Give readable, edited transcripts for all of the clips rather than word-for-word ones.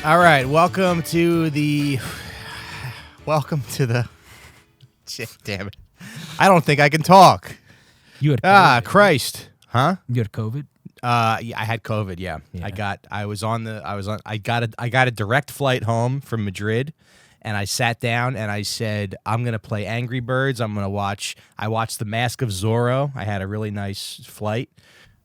All right, welcome to the shit, damn it. I don't think I can talk. You had COVID. Christ. Huh? You had COVID? Yeah, I had COVID, yeah. I got a direct flight home from Madrid, and I sat down and I said, I'm going to play Angry Birds. I watched The Mask of Zorro. I had a really nice flight.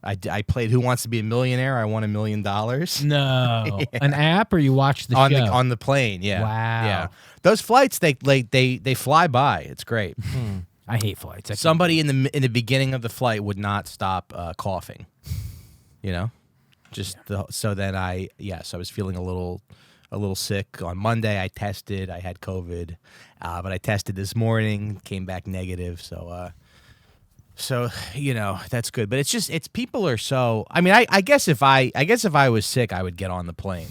I played Who Wants to Be a Millionaire. I won $1 million. No. Yeah. An app, or you watched the show? On the plane, yeah. Wow. Yeah. Those flights, they fly by. It's great. I hate flights. Somebody in the beginning of the flight would not stop coughing. You know? So then I was feeling a little sick. On Monday I tested. I had COVID. But I tested this morning, came back negative, so you know, that's good. But it's people are so, I mean, I guess if I was sick, I would get on the plane.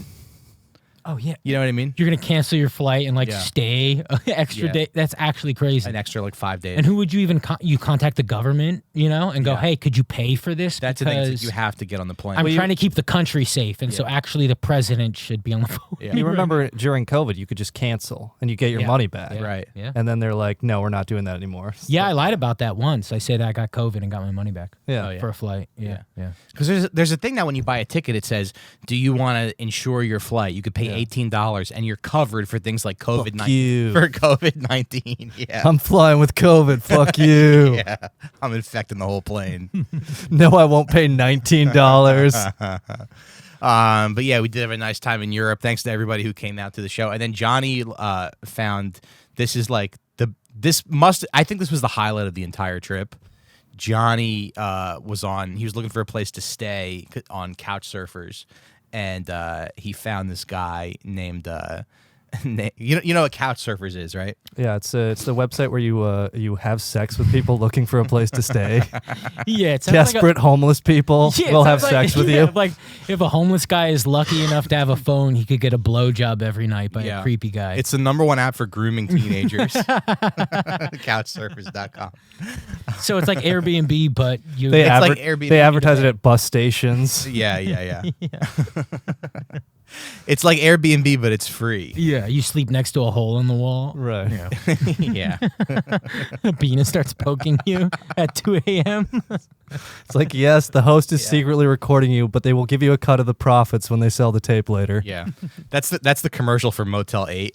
Oh, yeah. You know what I mean? You're going to cancel your flight and stay an extra day. That's actually crazy. An extra 5 days. And who would you even you contact the government, and go, hey, could you pay for this? That's the thing. You have to get on the plane. I'm trying to keep the country safe, and so actually the president should be on the phone. Yeah. You remember during COVID, you could just cancel and you get your money back. Yeah. Right. Yeah. And then they're like, no, we're not doing that anymore. So, yeah, I lied about that once. I said I got COVID and got my money back. Yeah. For a flight. Yeah. Because there's a thing now when you buy a ticket, it says, do you want to insure your flight? You could pay $18 and you're covered for things like COVID-19. For COVID-19, yeah. I'm flying with COVID, fuck you. Yeah, I'm infecting the whole plane. No, I won't pay $19. But yeah, we did have a nice time in Europe. Thanks to everybody who came out to the show. And then Johnny found, I think this was the highlight of the entire trip. Johnny he was looking for a place to stay on Couchsurfers. And he found this guy named you know what Couchsurfers is, right? Yeah, it's the website where you have sex with people looking for a place to stay. Yeah, it's desperate homeless people will have sex with you. Like if a homeless guy is lucky enough to have a phone, he could get a blowjob every night by a creepy guy. It's the #1 app for grooming teenagers. Couchsurfers.com. So it's like Airbnb, but like Airbnb. They advertise it at bus stations. Yeah. It's like Airbnb, but it's free. Yeah, you sleep next to a hole in the wall. Right. Yeah. Bina starts poking you at 2 a.m. It's like, yes, the host is secretly recording you, but they will give you a cut of the profits when they sell the tape later. Yeah. That's the commercial for Motel 8.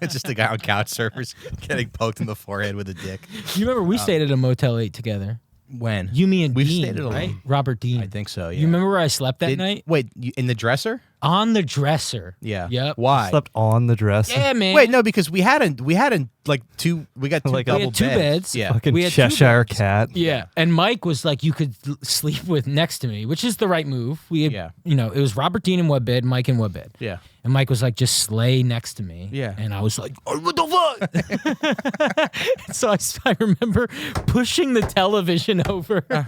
It's just a guy on Couchsurfers getting poked in the forehead with a dick. You remember we stayed at a Motel 8 together? When? You, me, and We've Dean, stayed at right? Robert Dean. I think so, yeah. You remember where I slept that night? Wait, in the dresser? On the dresser. Yeah. Yep. Why? Slept on the dresser. Yeah, man. Wait, no, because we had two double we had two beds. Yeah. Fucking We had Cheshire 2 beds. cat. Yeah, and Mike was like, you could sleep with next to me, which is the right move. We had, it was Robert Dean in one bed, Mike in one bed. Yeah. And Mike was like, just slay next to me. Yeah. And I was like, oh, what the fuck? So I remember pushing the television over because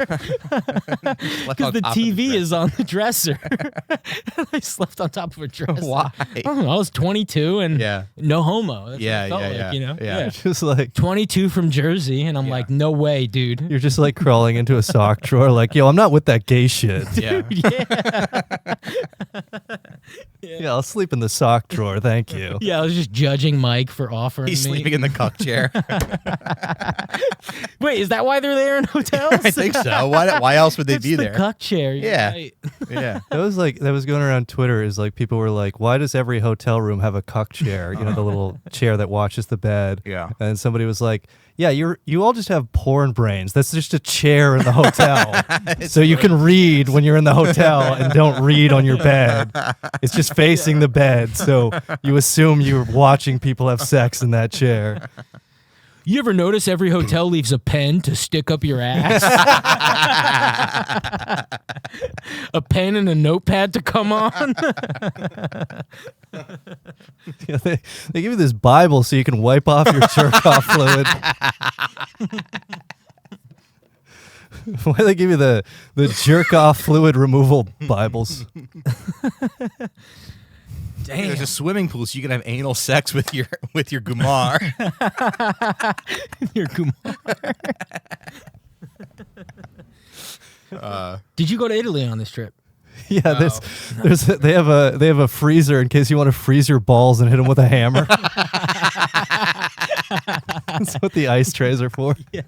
the TV is on the dresser. I slept on top of a dresser. Why? I don't know. I was 22 and no homo. That's what it felt like, Yeah. Just like 22 from Jersey, and I'm like, no way, dude. you're just like crawling into a sock drawer, like, yo, I'm not with that gay shit. Yeah. Yeah, I'll sleep in the sock drawer, thank you. Yeah, I was just judging Mike for offering He's me. sleeping in the cuck chair. Wait, is that why they're there in hotels? I think so. Why else would they It's be the there? cuck chair. You're Yeah. right. Yeah. That was going around Twitter, is like people were like, why does every hotel room have a cuck chair? You know, the little chair that watches the bed. Yeah. And somebody was like, yeah, you all just have porn brains. That's just a chair in the hotel. So you can read when you're in the hotel and don't read on your bed. It's just facing the bed. So you assume you're watching people have sex in that chair. You ever notice every hotel leaves a pen to stick up your ass? A pen and a notepad to come on? Yeah, they give you this Bible so you can wipe off your jerk-off fluid. Why do they give you the jerk-off fluid removal Bibles? Damn. There's a swimming pool, so you can have anal sex with your gumar. Your gumar. Did you go to Italy on this trip? Yeah, they have a freezer in case you want to freeze your balls and hit them with a hammer. That's what the ice trays are for. Yeah.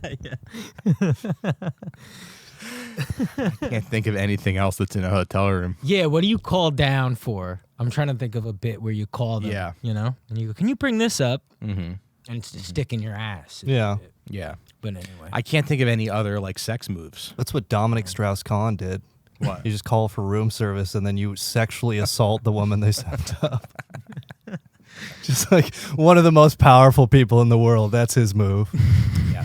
I can't think of anything else that's in a hotel room. Yeah, what do you call down for? I'm trying to think of a bit where you call them, Yeah. you know? And you go, can you bring this up? Mm-hmm. And stick in your ass. Yeah. Yeah. But anyway. I can't think of any other like sex moves. That's what Dominic Strauss-Kahn did. What? You just call for room service and then you sexually assault the woman they sent up. Just like one of the most powerful people in the world. That's his move. Yeah.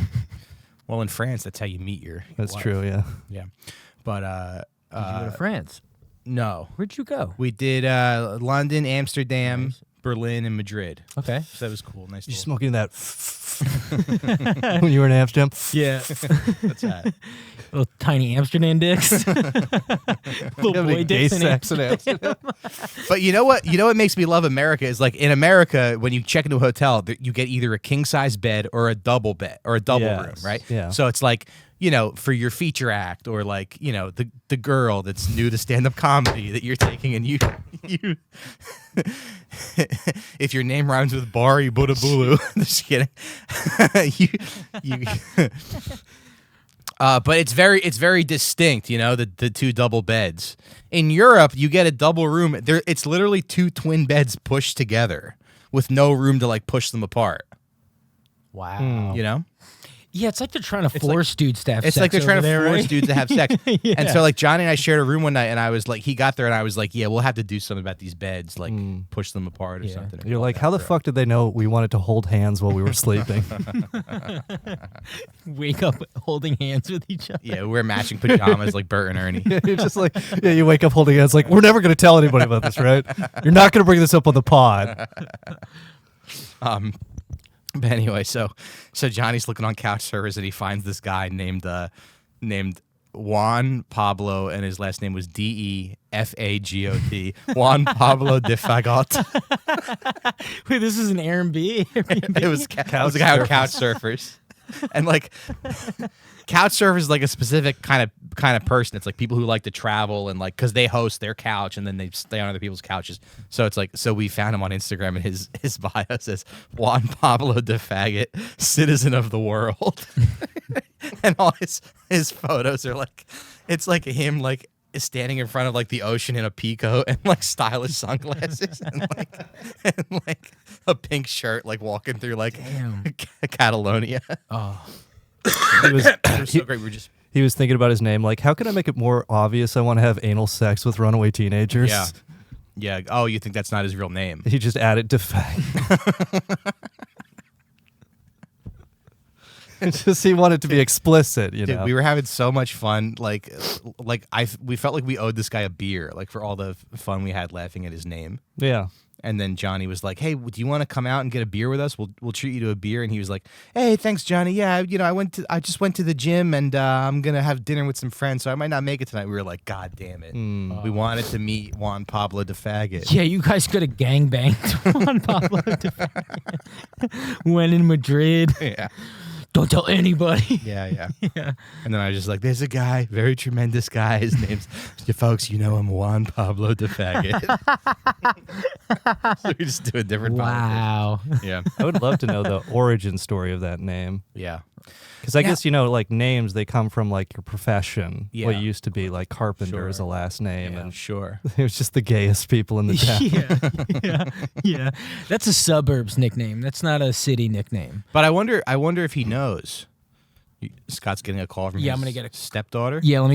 Well, in France, that's how you meet your That's wife. true, yeah. Yeah. But Did you go to France? no. Where'd you go? We did London, Amsterdam, Berlin, and Madrid. Okay. So that was cool. Nice. You little- smoking that when you were in Amsterdam? Yeah. What's that? Little tiny Amsterdam dicks. Little Have any boy gay dicks in sex in Amsterdam. Amsterdam? But you know what? You know what makes me love America is like in America when you check into a hotel, you get either a king size bed or a double bed or a double Yes. room, right? Yeah. So it's like, you know, for your feature act or like, you know, the girl that's new to stand up comedy that you're taking and you if your name rhymes with bar, you Buddha Bulu. Just kidding. you but it's very distinct, you know, the two double beds. In Europe, you get a double room. It's literally two twin beds pushed together with no room to like push them apart. Wow. You know? Yeah, it's like they're trying to force dudes to have It's sex like they're trying over to there, force right? dudes to have sex. Yeah. And so like Johnny and I shared a room one night and I was like, he got there and I was like, yeah, we'll have to do something about these beds, like push them apart or Yeah. something. You're like, how the fuck did they know we wanted to hold hands while we were sleeping? Wake up holding hands with each other. Yeah, we're matching pajamas like Bert and Ernie. You're just like, yeah, you wake up holding hands like, we're never going to tell anybody about this, right? You're not going to bring this up on the pod. But anyway, so Johnny's looking on couch servers and he finds this guy named Juan Pablo, and his last name was Defagot. Juan Pablo de Fagot. Wait, this is an Airbnb? It was a guy on couch surfers. And like couch surfers is like a specific kind of person. It's like people who like to travel and like because they host their couch and then they stay on other people's couches. So it's like we found him on Instagram and his bio says Juan Pablo de Faggot, citizen of the world. And all his photos are like it's like him like standing in front of like the ocean in a peacoat and like stylish sunglasses and like a pink shirt like walking through like Catalonia. Oh, He was, It was so great. We were just he was thinking about his name, like, how can I make it more obvious I want to have anal sex with runaway teenagers? yeah. Oh, you think that's not his real name? He just added to fag. It's just he wanted to be explicit, you Dude, know. we were having so much fun. We felt like we owed this guy a beer, like for all the fun we had laughing at his name. Yeah. And then Johnny was like, "Hey, do you want to come out and get a beer with us? We'll treat you to a beer." And he was like, "Hey, thanks, Johnny. Yeah, you know, I just went to the gym and I'm gonna have dinner with some friends, so I might not make it tonight." We were like, "God damn it, we wanted to meet Juan Pablo de Faggot." yeah, you guys could have gangbanged on Pablo. When in Madrid. Yeah. Don't tell anybody. Yeah. And then I was just like, "There's a guy, very tremendous guy. His name's, folks, you know him, Juan Pablo de Faggot." So we just do a different. Wow. Yeah. I would love to know the origin story of that name. Yeah. Because I guess, you know, like names, they come from like your profession. Yeah. What used to be like carpenter Sure. is a last name. Yeah, And sure. it was just the gayest people in the town. Yeah. That's a suburbs nickname. That's not a city nickname. But I wonder if he knows. Scott's getting a call from Yeah, his I'm gonna get a- stepdaughter. Yeah, let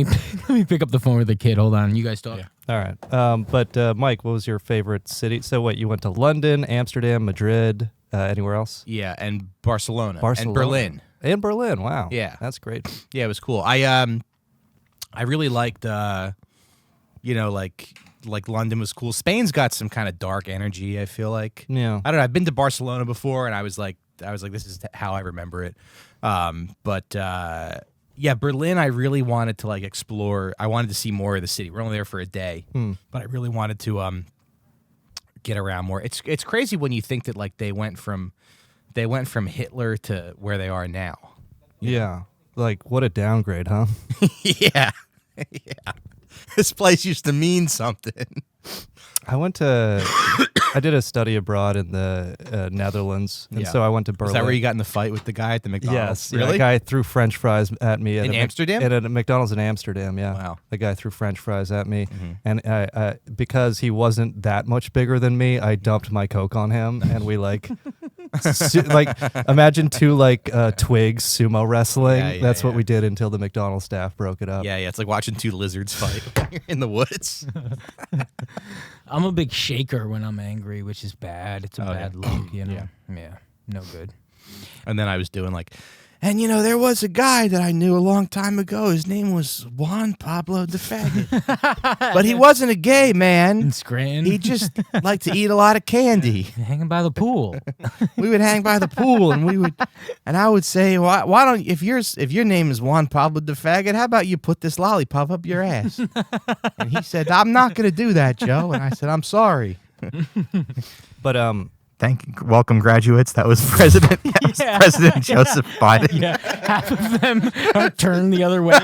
me pick up the phone with the kid. Hold on. You guys talk. Yeah. All right. But Mike, what was your favorite city? So what, you went to London, Amsterdam, Madrid, anywhere else? Yeah, and Barcelona. Barcelona. And Berlin. And Berlin. Wow. Yeah. That's great. Yeah, it was cool. I really liked you know, like London was cool. Spain's got some kind of dark energy, I feel like. Yeah. I don't know. I've been to Barcelona before and I was like this is how I remember it. Yeah, Berlin I really wanted to like explore. I wanted to see more of the city. We're only there for a day. But I really wanted to get around more. It's crazy when you think that like they went from Hitler to where they are now. Yeah. Like, what a downgrade, huh? Yeah. Yeah. This place used to mean something. I did a study abroad in the Netherlands, and so I went to Berlin. Is that where you got in the fight with the guy at the McDonald's? Yes. Really? The guy threw French fries at me. In Amsterdam? At a McDonald's in Amsterdam, yeah. Wow. The guy threw French fries at me. And because he wasn't that much bigger than me, I dumped my Coke on him, and we like... imagine two twigs sumo wrestling. That's what we did until the McDonald's staff broke it up. Yeah, it's like watching two lizards fight in the woods. I'm a big shaker when I'm angry, which is bad. It's a bad look, you know? Yeah, no good. And then I was doing and there was a guy that I knew a long time ago. His name was Juan Pablo the Faggot. But he wasn't a gay man. In Scranton. He just liked to eat a lot of candy. Hanging by the pool. We would hang by the pool, and I would say, why don't if your name is Juan Pablo the Faggot, how about you put this lollipop up your ass? And he said, I'm not going to do that, Joe. And I said, I'm sorry. But welcome graduates. That was President Joseph Biden. Yeah, half of them are turned the other way.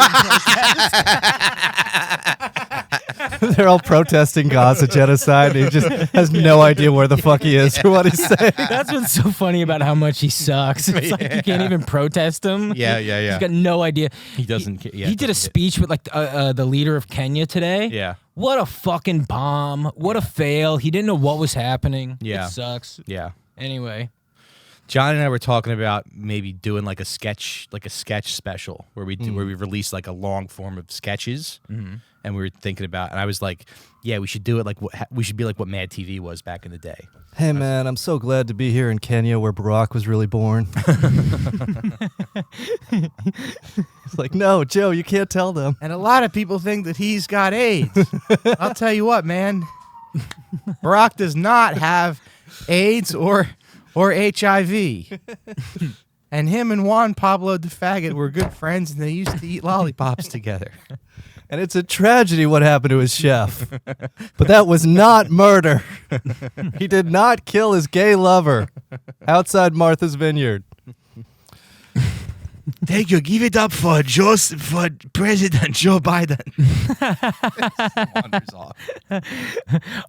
They're all protesting Gaza genocide. And he just has no idea where the fuck he is or what he's saying. That's what's so funny about how much he sucks. It's like you can't even protest him. Yeah. He's got no idea. He doesn't. He did a speech with the leader of Kenya today. Yeah. What a fucking bomb. What a fail. He didn't know what was happening. Yeah. It sucks. Yeah. Anyway. John and I were talking about maybe doing a sketch special where we release a long form of sketches, and we were thinking about, and I was like, yeah, we should do it we should be like what Mad TV was back in the day. Hey man, I'm so glad to be here in Kenya where Barack was really born. It's like, no, Joe, you can't tell them. And a lot of people think that he's got AIDS. I'll tell you what, man, Barack does not have AIDS or HIV. And him and Juan Pablo the Faggot were good friends, and they used to eat lollipops together. And it's a tragedy what happened to his chef. But that was not murder. He did not kill his gay lover outside Martha's Vineyard. Thank you. Give it up for President Joe Biden. Wanders off.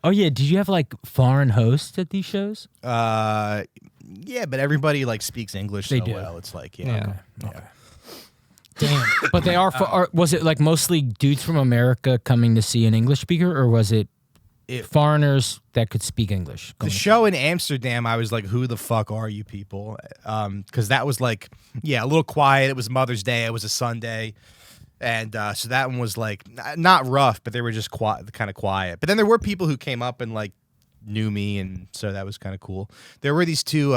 Oh yeah, did you have foreign hosts at these shows? Yeah, but everybody speaks English They so do. well. It's Yeah. Okay. Damn. But they are. Was it mostly dudes from America coming to see an English speaker, or was it foreigners that could speak English? The show in Amsterdam, I was like, who the fuck are you people? Because that was a little quiet. It was Mother's Day. It was a Sunday. And so that one was not rough, but they were just kind of quiet. But then there were people who came up and knew me, and so that was kind of cool. There were these two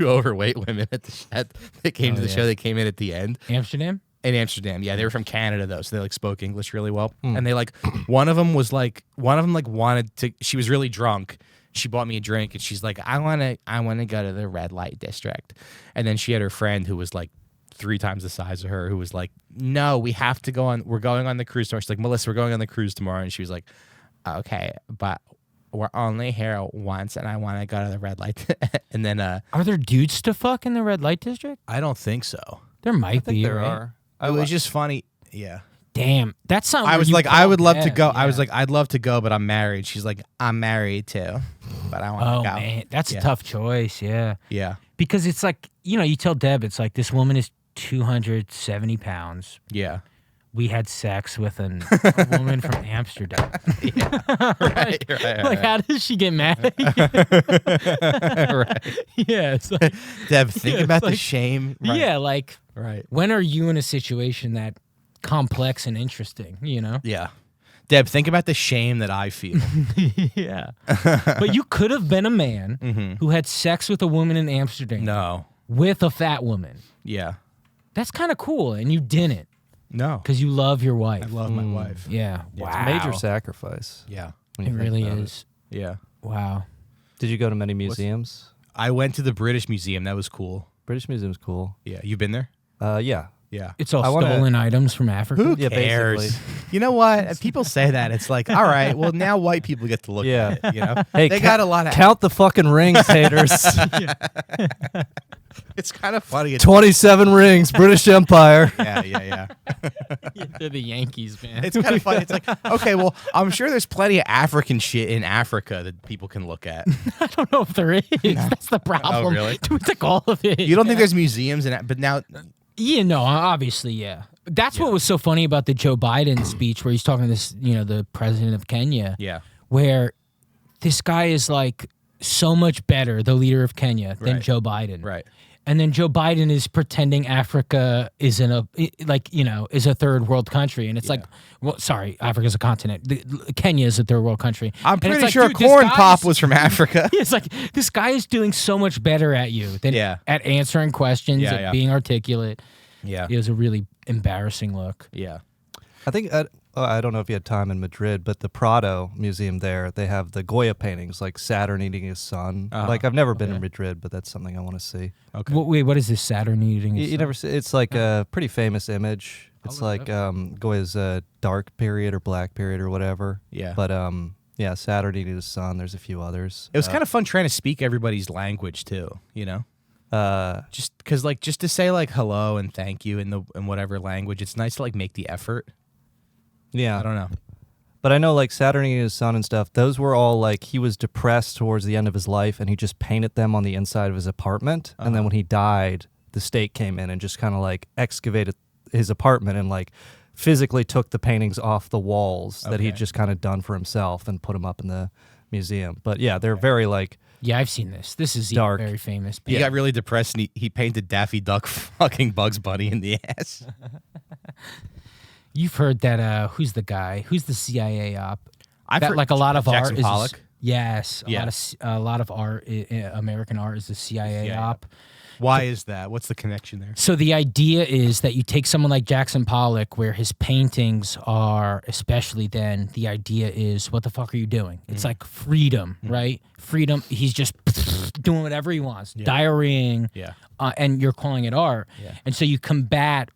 overweight women that came to the show. They came in at the end. Amsterdam? In Amsterdam, yeah, they were from Canada though, so they spoke English really well. And they one of them wanted to. She was really drunk. She bought me a drink, and she's like, I want to go to the red light district. And then she had her friend who was 3 times the size of her, who was like, no, we have to go on. We're going on the cruise tomorrow. She's like, Melissa, we're going on the cruise tomorrow. And she was like, okay, but we're only here once, and I want to go to the red light. And then, are there dudes to fuck in the red light district? I don't think so. There might be. There right? are. It was just funny. Yeah. Damn, that's something. I was like, I would love to go. Yeah. I was like, I'd love to go, but I'm married. She's like, I'm married too, but I want to oh go. Man, that's a tough choice. Yeah. Yeah. Because it's you tell Deb, it's this woman is 270 pounds. Yeah. We had sex with a woman from Amsterdam. Yeah. Right. How does she get mad at you? Right. Yeah. It's Deb, think about the shame. Right. Yeah. Right. When are you in a situation that complex and interesting, Yeah. Deb, think about the shame that I feel. Yeah. But you could have been a man who had sex with a woman in Amsterdam. No. With a fat woman. Yeah. That's kind of cool, and you didn't. No. Because you love your wife. I love my wife. Yeah. It's Wow. a major sacrifice. Yeah. It really is. Yeah. Wow. Did you go to many museums? I went to the British Museum. That was cool. British Museum's cool. Yeah. You been there? Yeah. Yeah. It's all I wanna- stolen items from Africa. Who Yeah, cares? basically. You know what? People say that. It's like, all right, well, now white people get to look Yeah. at it. Hey, they got a lot of. count the fucking rings, haters. It's kind of funny. 27 rings, British Empire. Yeah. They're the Yankees, man. It's kind of funny. It's like, okay, well, I'm sure there's plenty of African shit in Africa that people can look at. I don't know if there is. That's the problem. Oh, really? We took all of it. You don't think there's museums in it, but now... Yeah, no, obviously, yeah. That's what was so funny about the Joe Biden speech where he's talking to this, the president of Kenya. Yeah. Where this guy is like so much better, the leader of Kenya, than Joe Biden. Right. And then Joe Biden is pretending Africa is is a third world country, and it's like, well, sorry, Africa's a continent. Kenya is a third world country. I'm pretty sure Corn Pop was from Africa. It's like this guy is doing so much better at you than at answering questions, at being articulate. Yeah, it was a really embarrassing look. Yeah, I think I don't know if you had time in Madrid, but the Prado Museum there, they have the Goya paintings, like Saturn eating his son. Like I've never been in Madrid, but that's something I want to see. Okay. Wait, what is this Saturn eating his son? You never see? It's like a pretty famous image. It's like Goya's dark period or black period or whatever. Yeah. But Saturn eating his son. There's a few others. It was kind of fun trying to speak everybody's language too. Just because just to say like hello and thank you in whatever language, it's nice to like make the effort. Yeah. I don't know. But I know like Saturn and his son and stuff, those were all like he was depressed towards the end of his life and he just painted them on the inside of his apartment. And then when he died, the state came in and just kind of like excavated his apartment and like physically took the paintings off the walls that he'd just kind of done for himself and put them up in the museum. But yeah, they're very like... Yeah, I've seen this. This is dark. Very famous. He got really depressed and he painted Daffy Duck fucking Bugs Bunny in the ass. You've heard that, who's the guy? Who's the CIA op? I've heard like a lot of Jackson art Pollock. is... Yes. A lot of art, American art is the CIA op. Why is that? What's the connection there? So the idea is that you take someone like Jackson Pollock, where his paintings are, especially then, the idea is, what the fuck are you doing? It's like freedom, right? Freedom. He's just doing whatever he wants, diarrheaing, and you're calling it art. Yeah. And so you combat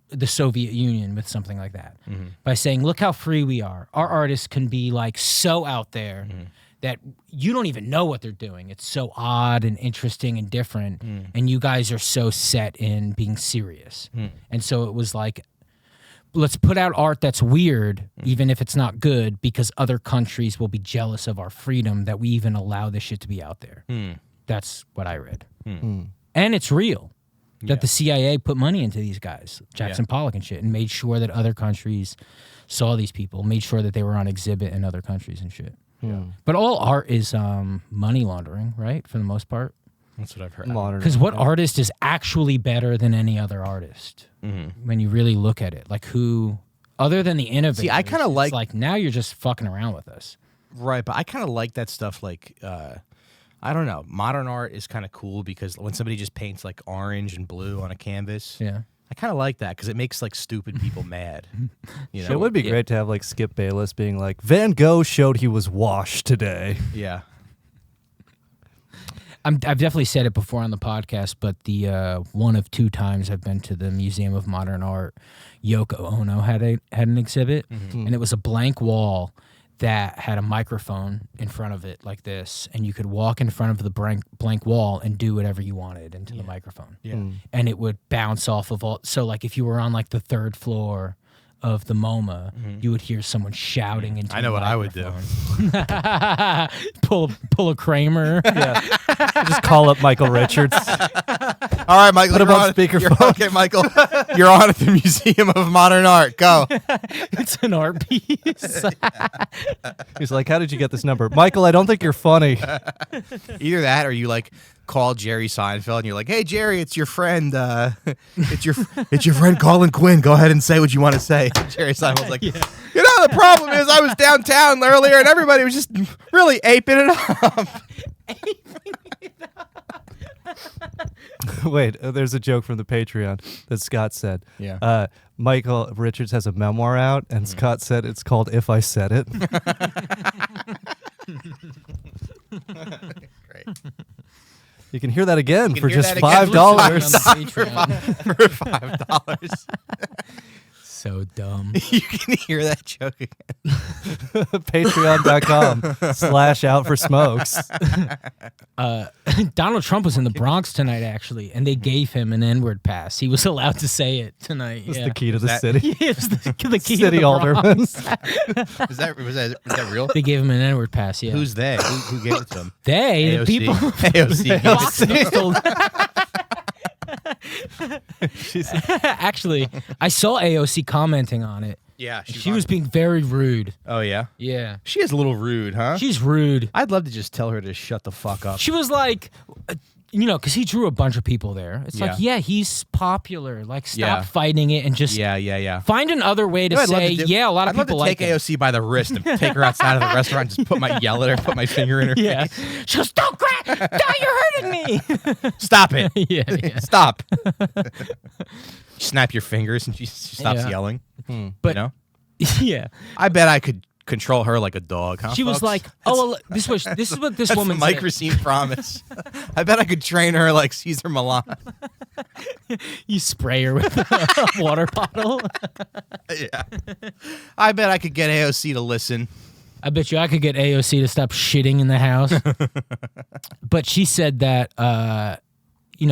the Soviet Union with something like that by saying, look how free we are. Our artists can be like so out there that you don't even know what they're doing. It's so odd and interesting and different, and you guys are so set in being serious. And so it was like, let's put out art that's weird, even if it's not good, because other countries will be jealous of our freedom that we even allow this shit to be out there. That's what I read. And it's real. That the CIA put money into these guys, Jackson Pollock and shit, and made sure that other countries saw these people, made sure that they were on exhibit in other countries and shit. Yeah. But all art is money laundering, right? For the most part. That's what I've heard. Because what artist is actually better than any other artist when you really look at it? Like who, other than the innovators? See, I kind of like now you're just fucking around with us. Right, but I kind of like that stuff like... I don't know. Modern art is kind of cool because when somebody just paints like orange and blue on a canvas, I kind of like that because it makes like stupid people mad. It would be great to have like Skip Bayless being like, Van Gogh showed he was washed today. Yeah. I've definitely said it before on the podcast, but the one of two times I've been to the Museum of Modern Art, Yoko Ono had an exhibit, and it was a blank wall that had a microphone in front of it like this, and you could walk in front of the blank wall and do whatever you wanted into the microphone. Yeah. And it would bounce off of all... So, like, if you were on, like, the third floor of the MoMA, you would hear someone shouting into I know what I would do. pull a Kramer. Just call up Michael Richards. All right, Michael. Put him on speakerphone. Okay, Michael. You're on at the Museum of Modern Art. Go. It's an art piece. He's like, how did you get this number? Michael, I don't think you're funny. Either that or you, like, call Jerry Seinfeld and you're like, hey, Jerry, it's your friend. It's your friend Colin Quinn. Go ahead and say what you want to say. Jerry Seinfeld's like, you know, the problem is I was downtown earlier and everybody was just really aping it up. Wait, there's a joke from the Patreon that Scott said. Yeah. Michael Richards has a memoir out, and Scott said it's called If I Said It. Great. You can hear that again for just $5. $5. For $5. So dumb. You can hear that joke again. Patreon.com/outforsmokes. Donald Trump was in the Bronx tonight, actually, and they gave him an N-word pass. He was allowed to say it tonight. It's Yeah. the key to the that- city. Yeah, it was the key City to the alderman. Bronx. Was that real? They gave him an N-word pass, yeah. Who's they? Who gave it to him? They, the AOC. people. AOC. gave it Fox to him. News told- She's- Actually, I saw AOC commenting on it. Yeah, She was being very rude. Oh yeah, Yeah. she is a little rude, huh? She's rude. I'd love to just tell her to shut the fuck up. She was like, because he drew a bunch of people there. It's like, Yeah. yeah, he's popular. Like, stop Yeah. fighting it and just Yeah. find another way to You know what I'd love say, to do? yeah, a lot of I'd love people to like take it. AOC by the wrist and take her outside of the restaurant, and just yell at her, put my finger in her Yeah. face. She goes, don't cry. No, you're hurting me. Stop it. yeah. Stop. Snap your fingers and she stops Yeah. yelling. But, You know? yeah. I bet I could control her like a dog, huh? She was folks? like, oh, well, this is what this That's woman the Mike said. Recine promise. I bet I could train her like Caesar Milan. You spray her with a water bottle. Yeah. I bet I could get AOC to listen. I bet you I could get AOC to stop shitting in the house. But she said that,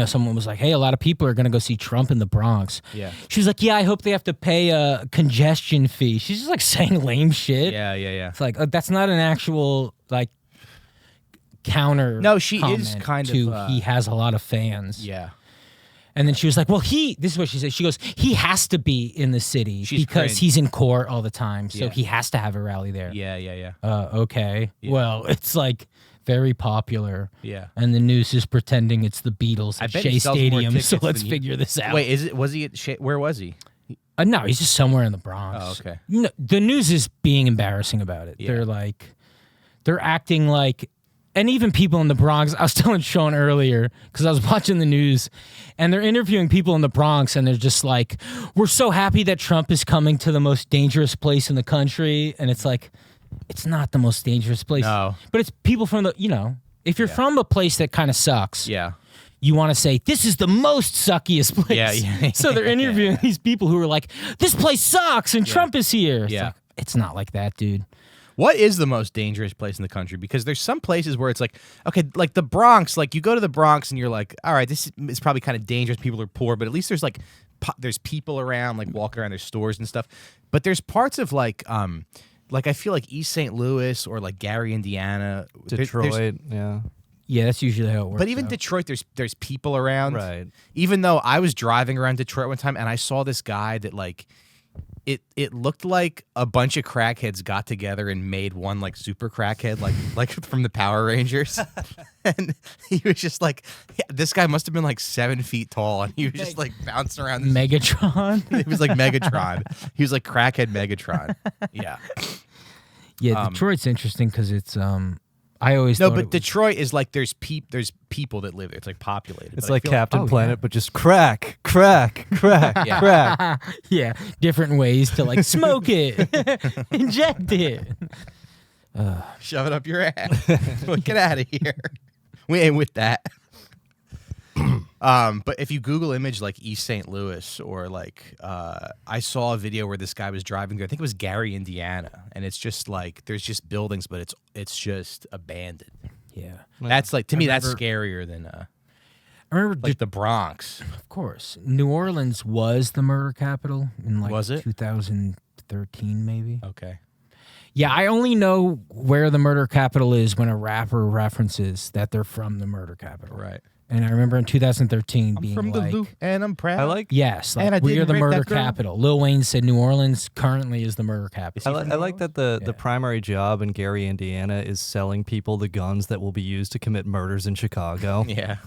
someone was like, hey, a lot of people are going to go see Trump in the Bronx. Yeah. She was like, yeah, I hope they have to pay a congestion fee. She's just like saying lame shit. Yeah. It's like, that's not an actual, like, counter. No, she is comment kind to, of, he has a lot of fans. Yeah. And then she was like, well, this is what she said. She goes, he has to be in the city She's because cringe. he's in court all the time. So Yeah. he has to have a rally there. Yeah. Okay. Yeah. Well, it's like very popular. Yeah. And the news is pretending it's the Beatles I at bet Shea he sells more Stadium. So tickets let's than you- figure this out. Wait, was he at where was he? No, he's just somewhere in the Bronx. Oh, okay. No, the news is being embarrassing about it. Yeah. They're acting like, and even people in the Bronx, I was telling Sean earlier, because I was watching the news, and they're interviewing people in the Bronx, and they're just like, we're so happy that Trump is coming to the most dangerous place in the country. And it's like, it's not the most dangerous place. No. But it's people from the, if you're from a place that kind of sucks, Yeah. you want to say, this is the most suckiest place. Yeah. So they're interviewing these people who are like, this place sucks and Trump is here. It's Yeah. like, it's not like that, dude. What is the most dangerous place in the country? Because there's some places where it's like, okay, like the Bronx, like you go to the Bronx and you're like, all right, this is probably kind of dangerous. People are poor, but at least there's like, there's people around, like walking around their stores and stuff. But there's parts of like I feel like East St. Louis or like Gary, Indiana, Detroit, yeah. Yeah, that's usually how it works. But even out. Detroit, there's people around. Right. Even though I was driving around Detroit one time and I saw this guy that like, it looked like a bunch of crackheads got together and made one like super crackhead like from the Power Rangers. And he was just like, this guy must have been like 7 feet tall and he was just like bouncing around. Megatron. It was like Megatron. He was like crackhead Megatron. Yeah. Yeah, Detroit's interesting because it's I always No, thought but it was- Detroit is like there's people that live there. It's like populated. It's But I like feel Captain oh, Planet, yeah. but just crack, crack, crack, Yeah. crack. yeah, different ways to like smoke it, inject it. Shove it up your ass. Get out of here. We ain't with that. But if you Google image like East St. Louis or like I saw a video where this guy was driving there. I think it was Gary, Indiana, and it's just like there's just buildings, but it's just abandoned. Yeah, That's like to me that's remember- scarier than I remember. like the Bronx. Of course, New Orleans was the murder capital in like Was it? 2013, maybe. Okay. Yeah, I only know where the murder capital is when a rapper references that they're from the murder capital. Right. And I remember in 2013 I'm being from the like, loop and I'm proud. I like yes, like And I we are didn't the rape murder that girl. capital. Lil Wayne said New Orleans currently is the murder capital. I like that the Yeah. primary job in Gary, Indiana is selling people the guns that will be used to commit murders in Chicago. Yeah.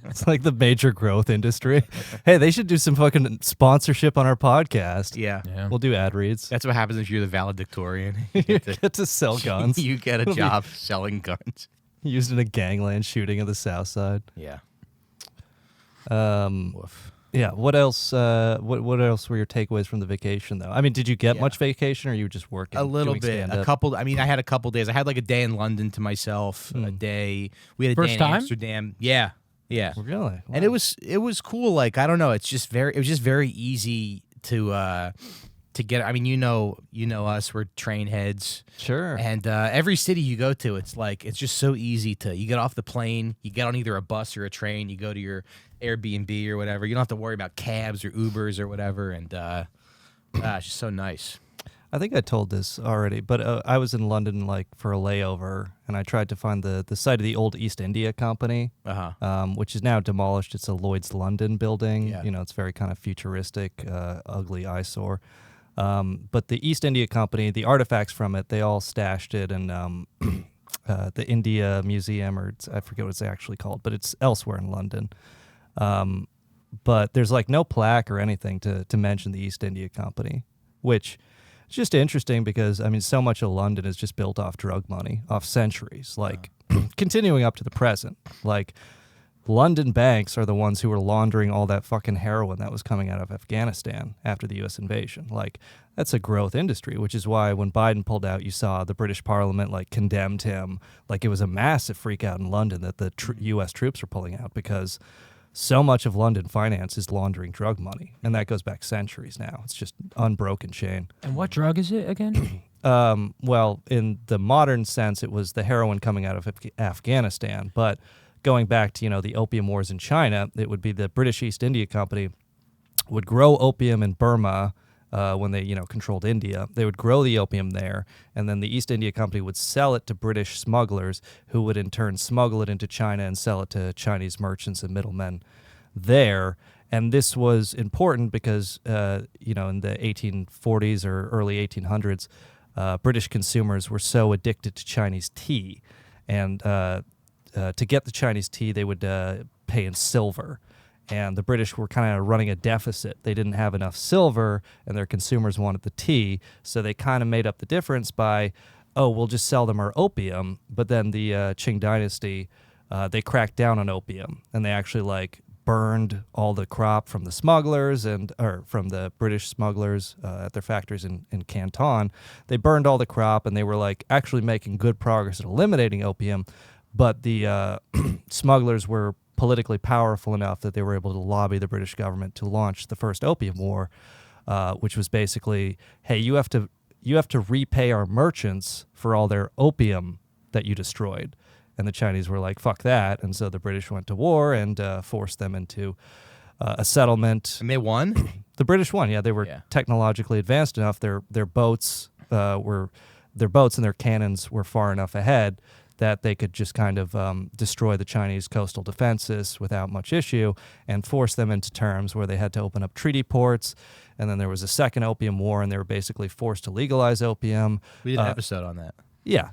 It's like the major growth industry. Hey, they should do some fucking sponsorship on our podcast. Yeah. Yeah. We'll do ad reads. That's what happens if you're the valedictorian. You get to sell guns You get a It'll be- job selling guns. used in a gangland shooting of the South Side. Yeah. Woof. Yeah. What else? What else were your takeaways from the vacation, though? I mean, did you get Yeah. much vacation, or you were just working? A little doing bit. stand-up? A couple. I mean, I had a couple days. I had like a day in London to myself. A day. We had a First day in time? Amsterdam. Yeah. Yeah. Really? And it was cool. Like I don't know. It was just very easy to get. I mean, you know us. We're train heads. Sure. And every city you go to, it's just so easy to. You get off the plane, you get on either a bus or a train, you go to your Airbnb or whatever. You don't have to worry about cabs or Ubers or whatever. And it's just so nice. I think I told this already, but I was in London for a layover, and I tried to find the site of the old East India Company, which is now demolished. It's a Lloyd's London building. Yeah. It's very kind of futuristic, ugly eyesore. But the East India Company, the artifacts from it, they all stashed it in the India Museum, or I forget what it's actually called, but it's elsewhere in London. But there's no plaque or anything to mention the East India Company, which... It's just interesting because, so much of London is just built off drug money, off centuries, continuing up to the present. London banks are the ones who were laundering all that fucking heroin that was coming out of Afghanistan after the U.S. invasion. That's a growth industry, which is why when Biden pulled out, you saw the British Parliament, condemned him. It was a massive freak out in London that the U.S. troops were pulling out because... so much of London finance is laundering drug money, and that goes back centuries now. It's just unbroken chain. And what drug is it again? Well, in the modern sense, it was the heroin coming out of Afghanistan. But going back to, the opium wars in China, it would be the British East India Company would grow opium in Burma when they, controlled India. They would grow the opium there, and then the East India Company would sell it to British smugglers who would in turn smuggle it into China and sell it to Chinese merchants and middlemen there. And this was important because, in the 1840s or early 1800s, British consumers were so addicted to Chinese tea. And to get the Chinese tea, they would pay in silver. And the British were kind of running a deficit. They didn't have enough silver, and their consumers wanted the tea. So they kind of made up the difference by, we'll just sell them our opium. But then the Qing dynasty, they cracked down on opium, and they actually burned all the crop from the smugglers or from the British smugglers at their factories in Canton. They burned all the crop, and they were actually making good progress at eliminating opium. But the smugglers were politically powerful enough that they were able to lobby the British government to launch the first Opium War, which was basically, hey, you have to repay our merchants for all their opium that you destroyed. And the Chinese were like, fuck that. And so the British went to war and forced them into a settlement. And they won? The British won, yeah. They were technologically advanced enough. Their boats and their cannons were far enough ahead that they could just kind of destroy the Chinese coastal defenses without much issue and force them into terms where they had to open up treaty ports. And then there was a second Opium War, and they were basically forced to legalize opium. We did an episode on that. Yeah.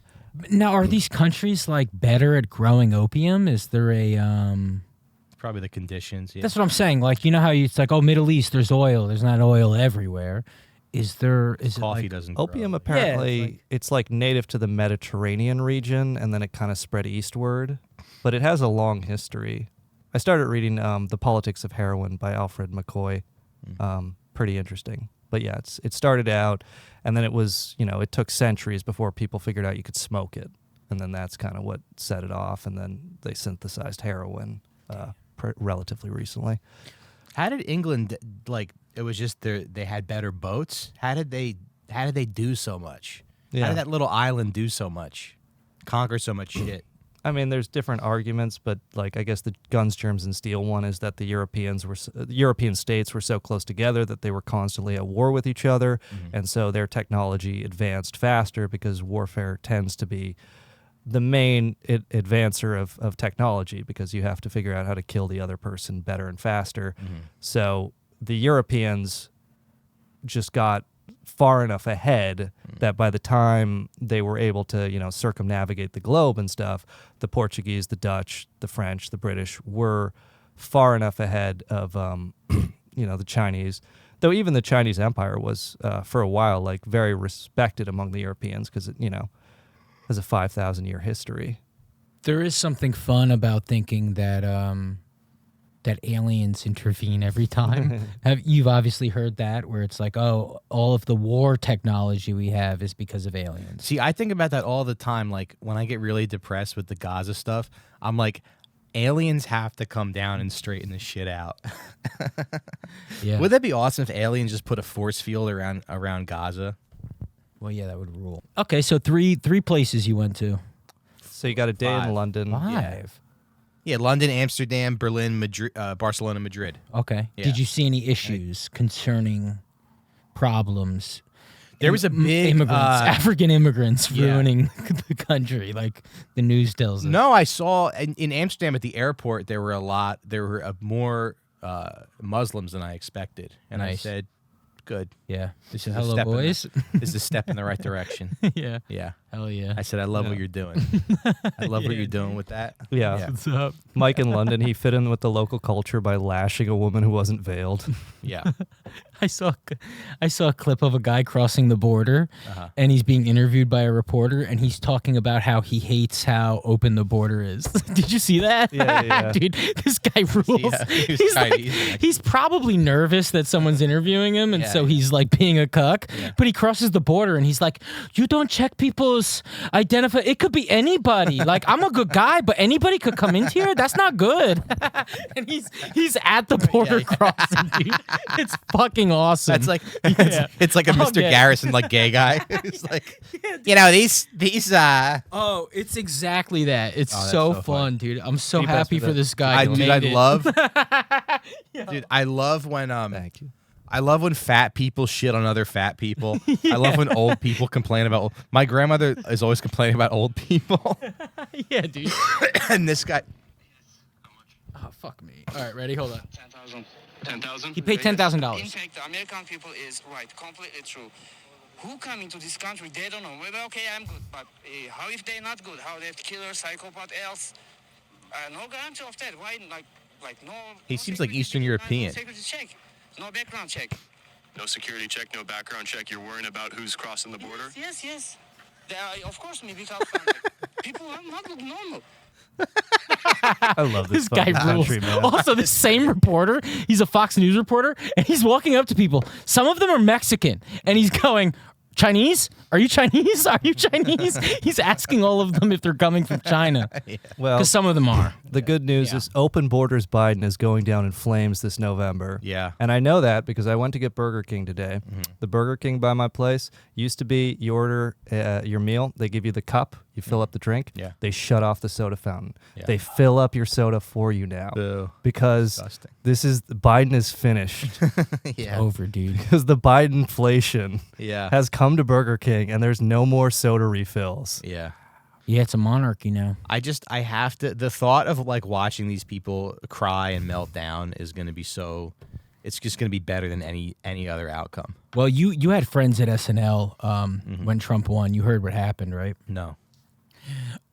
Now, are these countries better at growing opium? Is there a... Probably the conditions, yeah. That's what I'm saying. You know how it's Middle East, there's oil. There's not oil everywhere. Coffee doesn't grow. Opium apparently it's native to the Mediterranean region, and then it kind of spread eastward, but it has a long history. I started reading The Politics of Heroin by Alfred McCoy. Pretty interesting. But yeah, it started out, and then it was, it took centuries before people figured out you could smoke it, and then that's kind of what set it off, and then they synthesized heroin relatively recently. How did England it was just they had better boats? How did they do so much? Yeah. How did that little island do so much? Conquer so much shit? There's different arguments, but I guess the guns, germs, and steel one is that the European states were so close together that they were constantly at war with each other, and so their technology advanced faster because warfare tends to be the main advancer of technology because you have to figure out how to kill the other person better and faster. So the Europeans just got far enough ahead that by the time they were able to, circumnavigate the globe and stuff, the Portuguese, the Dutch, the French, the British were far enough ahead of, the Chinese. Though even the Chinese Empire was, for a while, very respected among the Europeans because it, has a 5,000-year history. There is something fun about thinking that that aliens intervene every time. You've obviously heard that, where it's all of the war technology we have is because of aliens. See, I think about that all the time. When I get really depressed with the Gaza stuff, I'm aliens have to come down and straighten this shit out. Yeah. Would that be awesome if aliens just put a force field around Gaza? Well, yeah, that would rule. Okay, so three places you went to. So you got a day 5. in London. 5. Yeah, London, Amsterdam, Berlin, Madrid, Barcelona, Madrid. Okay. Yeah. Did you see any issues concerning problems? There was a big immigrants, African immigrants yeah. ruining the country, like the news tells us. No, I saw in Amsterdam at the airport there were more Muslims than I expected, and I Nice. said, "Good, Yeah. this is a Hello, step boys. this is a step in the right direction." Yeah. Yeah, Hell yeah. I said, "I love what you're doing. I love what you're doing with that." Yeah. Yeah. What's up? Mike in London, he fit in with the local culture by lashing a woman who wasn't veiled. Yeah. I saw a clip of a guy crossing the border, Uh-huh. and he's being interviewed by a reporter, and he's talking about how he hates how open the border is. Did you see that? Yeah. Dude, this guy rules. Yeah, he was he's, trying- like, he's like- he's probably nervous that someone's interviewing him, and Yeah. so he's like being a cuck. Yeah. But he crosses the border, and he's like, "You don't check people's identify. It could be anybody. Like, I'm a good guy, but anybody could come into here. That's not good." And he's at the border crossing, dude. It's fucking awesome. That's like Yeah. it's like a Oh, Mr. yeah. Garrison like gay guy. It's like these Oh, it's exactly that. It's that's so so fun, fun. dude. I'm so Be best happy with for it. this guy. dude, He I made it. love dude, I love when Thank you. I love when fat people shit on other fat people. I love when old people complain about my grandmother is always complaining about old people. Yeah, dude. And this guy Oh, fuck me. All right, ready? Hold on. 10,000. 10,000? He paid $10,000. In fact, the American people is right, completely true. Who come into this country, they don't know. Well, okay, I'm good, but how if they're not good? How they're killer, psychopath, else? No guarantee of that. Why, no... He no seems like security Eastern check, European. No security check, no background check. No security check, no background check. You're worrying about who's crossing the border? Yes. They are, of course, me, because people are not look normal. I love this, This guy fucking rules. country, man. Also, the same reporter, he's a Fox News reporter, and he's walking up to people. Some of them are Mexican, and he's going, "Chinese? Are you Chinese? Are you Chinese?" He's asking all of them if they're coming from China, Well, because some of them are. the good news Yeah. is open borders Biden is going down in flames this November. Yeah. And I know that because I went to get Burger King today. The Burger King by my place used to be you order your meal, they give you the cup, you fill up the drink, Yeah. they shut off the soda fountain. Yeah. They fill up your soda for you now. Boo. Because Disgusting. this is Biden is finished. Yeah. Over, dude. Because the Biden inflation Yeah. has come to Burger King and there's no more soda refills. Yeah. Yeah, it's a monarchy now. I have to the thought of like watching these people cry and melt down is going to be so it's just going to be better than any other outcome. Well, you had friends at SNL when Trump won. You heard what happened, right? No.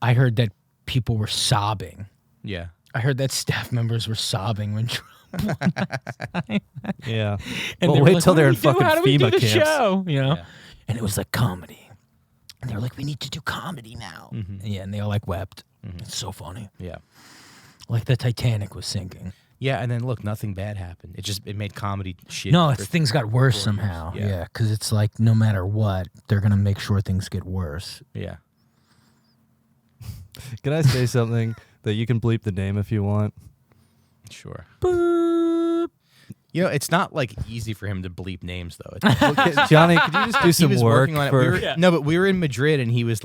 I heard that people were sobbing. Yeah. I heard that staff members were sobbing when Trump won. Yeah. And well, they were wait like, till "What they're do in we do? fucking How do we do FEMA the camps. show?" You know? Yeah. And it was like comedy. And they were like, "We need to do comedy now." Yeah, and they all like wept. It's so funny. Yeah. Like the Titanic was sinking. Yeah, and then look, nothing bad happened. It made comedy shit. No, things got worse somehow. Yeah. Yeah, because it's like no matter what, they're gonna make sure things get worse. Yeah. Can I say something that you can bleep the name if you want? Sure. Boop. You know, it's not like easy for him to bleep names though. It's, Johnny, could you just do he some was work working on it. for We were, No, but we were in Madrid, and he was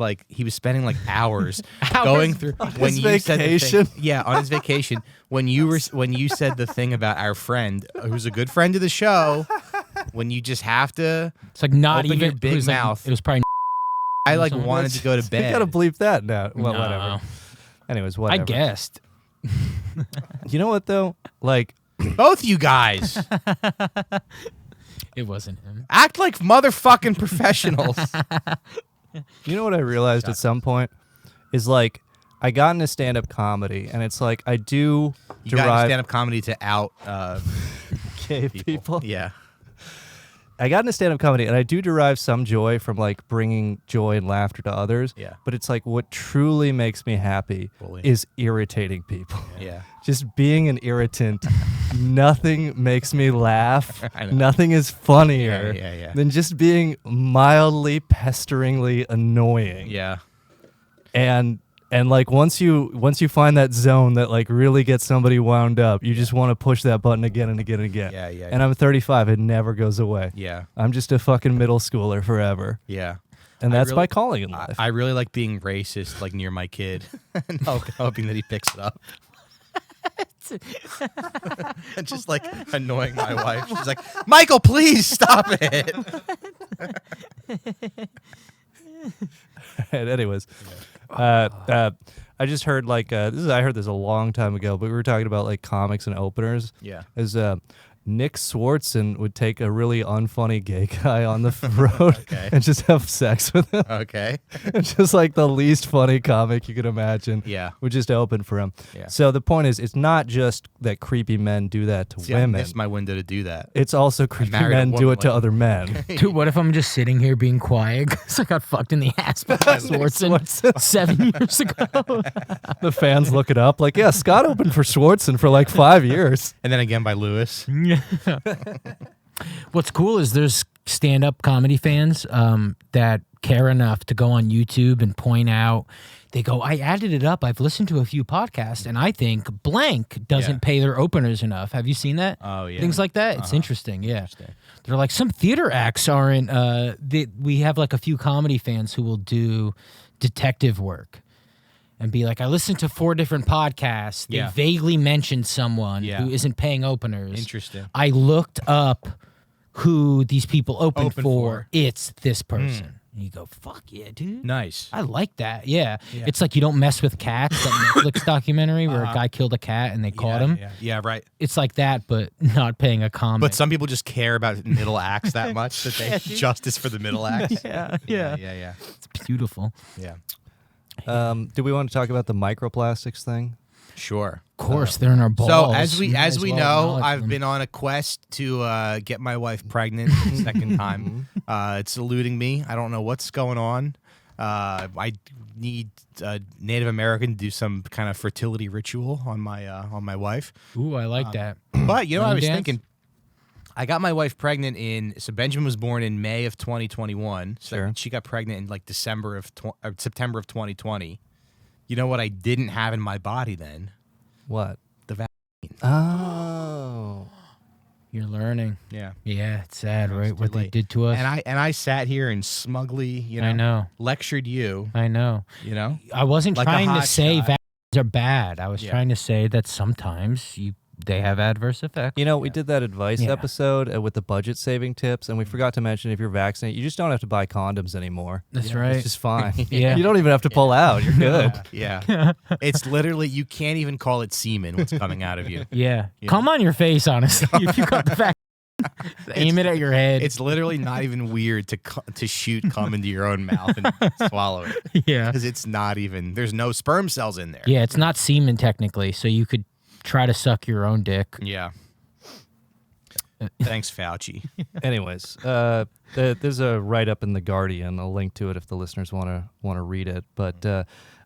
spending like hours going through when his you said the vacation? thing, yeah, on his vacation. When you said the thing about our friend, who's a good friend of the show, when you just have to, It's like not Open even your big it was like- mouth. it was probably. I like Someone- wanted to go to You bed. gotta bleep that now. Well, No. whatever. Anyways, I whatever. guessed. You know what though? Like, Both you guys It wasn't him. act like motherfucking professionals. you know what I realized at some point is like I got into stand-up comedy, and it's like I do You got derive stand-up comedy to out gay people. Yeah. I got into stand-up comedy, and I do derive some joy from like bringing joy and laughter to others. Yeah. But it's like what truly makes me happy Bullying. is irritating people. Yeah. Just being an irritant, nothing makes me laugh. I know. Nothing is funnier Yeah. than just being mildly, pesteringly annoying. Yeah. And And like once you find that zone that like really gets somebody wound up, you just want to push that button again and again and again. Yeah, yeah. And I'm 35. It never goes away. Yeah. I'm just a fucking middle schooler forever. Yeah. And I that's really- my calling in life. I really like being racist, like near my kid, and hoping that he picks it up. And just like annoying my wife. She's like, Michael, please stop it. And anyways, I just heard like I heard this a long time ago, but we were talking about like comics and openers. Yeah. Is Nick Swartzen would take a really unfunny gay guy on the road Okay. and just have sex with him. Okay. It's just like the least funny comic you could imagine. Yeah. Would just open for him. Yeah. So the point is, it's not just that creepy men do that to See, I women. missed my window to do that. It's also creepy married a men do woman it to like- other men. Dude, what if I'm just sitting here being quiet because I got fucked in the ass by Swartzen 7 years ago? The fans look it up like, yeah, Scott opened for Swartzen for like 5 years. And then again by Lewis. What's cool is there's stand-up comedy fans that care enough to go on YouTube and point out. They go, I added it up. I've listened to a few podcasts, and I think blank doesn't Yeah. pay their openers enough. Have you seen that? Oh, yeah. Things like that. It's interesting. Yeah. They're like, some theater acts aren't. We have like a few comedy fans who will do detective work. And be like, I listened to 4 different podcasts. They Yeah. vaguely mentioned someone Yeah. who isn't paying openers. Interesting. I looked up who these people open Open for. for. It's this person. And you go, fuck yeah, dude. Nice. I like that. Yeah. It's like You Don't Mess with Cats, that Netflix documentary where a guy killed a cat and they caught him. Yeah, right. It's like that, but not paying a comment. But some people just care about middle acts that much that they justice for the middle acts. yeah. Yeah. It's beautiful. Yeah. Do we want to talk about the microplastics thing? Sure. Of course, they're in our balls. So as we Might know, acknowledge I've them. been on a quest to get my wife pregnant for the second time. It's eluding me. I don't know what's going on. I need a Native American to do some kind of fertility ritual on my wife. Ooh, I like that. But you know, what I Moon was dance? thinking. I got my wife pregnant so Benjamin was born in May of 2021. So Sure. she got pregnant in like September of 2020. You know what I didn't have in my body then? What? The vaccine. Oh. You're learning. Yeah. Yeah, it's sad, right? too What they late. did to us. And I sat here and smugly, I know. lectured you, I know. I I wasn't Like a trying to hot say shot. vaccines are bad. I was Yeah. trying to say that sometimes they have adverse effects. You know, we did that advice Yeah. episode with the budget saving tips, and we forgot to mention if you're vaccinated, you just don't have to buy condoms anymore. That's right. It's just fine. Yeah. You don't even have to pull out. You're good. Yeah. It's literally, you can't even call it semen, what's coming out of you. Yeah. Come on your face, honestly. If you got the vaccine, aim it at your head. It's literally not even weird to shoot cum into your own mouth and swallow it. yeah. Because it's not even, there's no sperm cells in there. Yeah, it's not semen technically, so you could try to suck your own dick. Yeah. Thanks, Fauci. Anyways, there's a write-up in The Guardian. I'll link to it if the listeners want to read it. But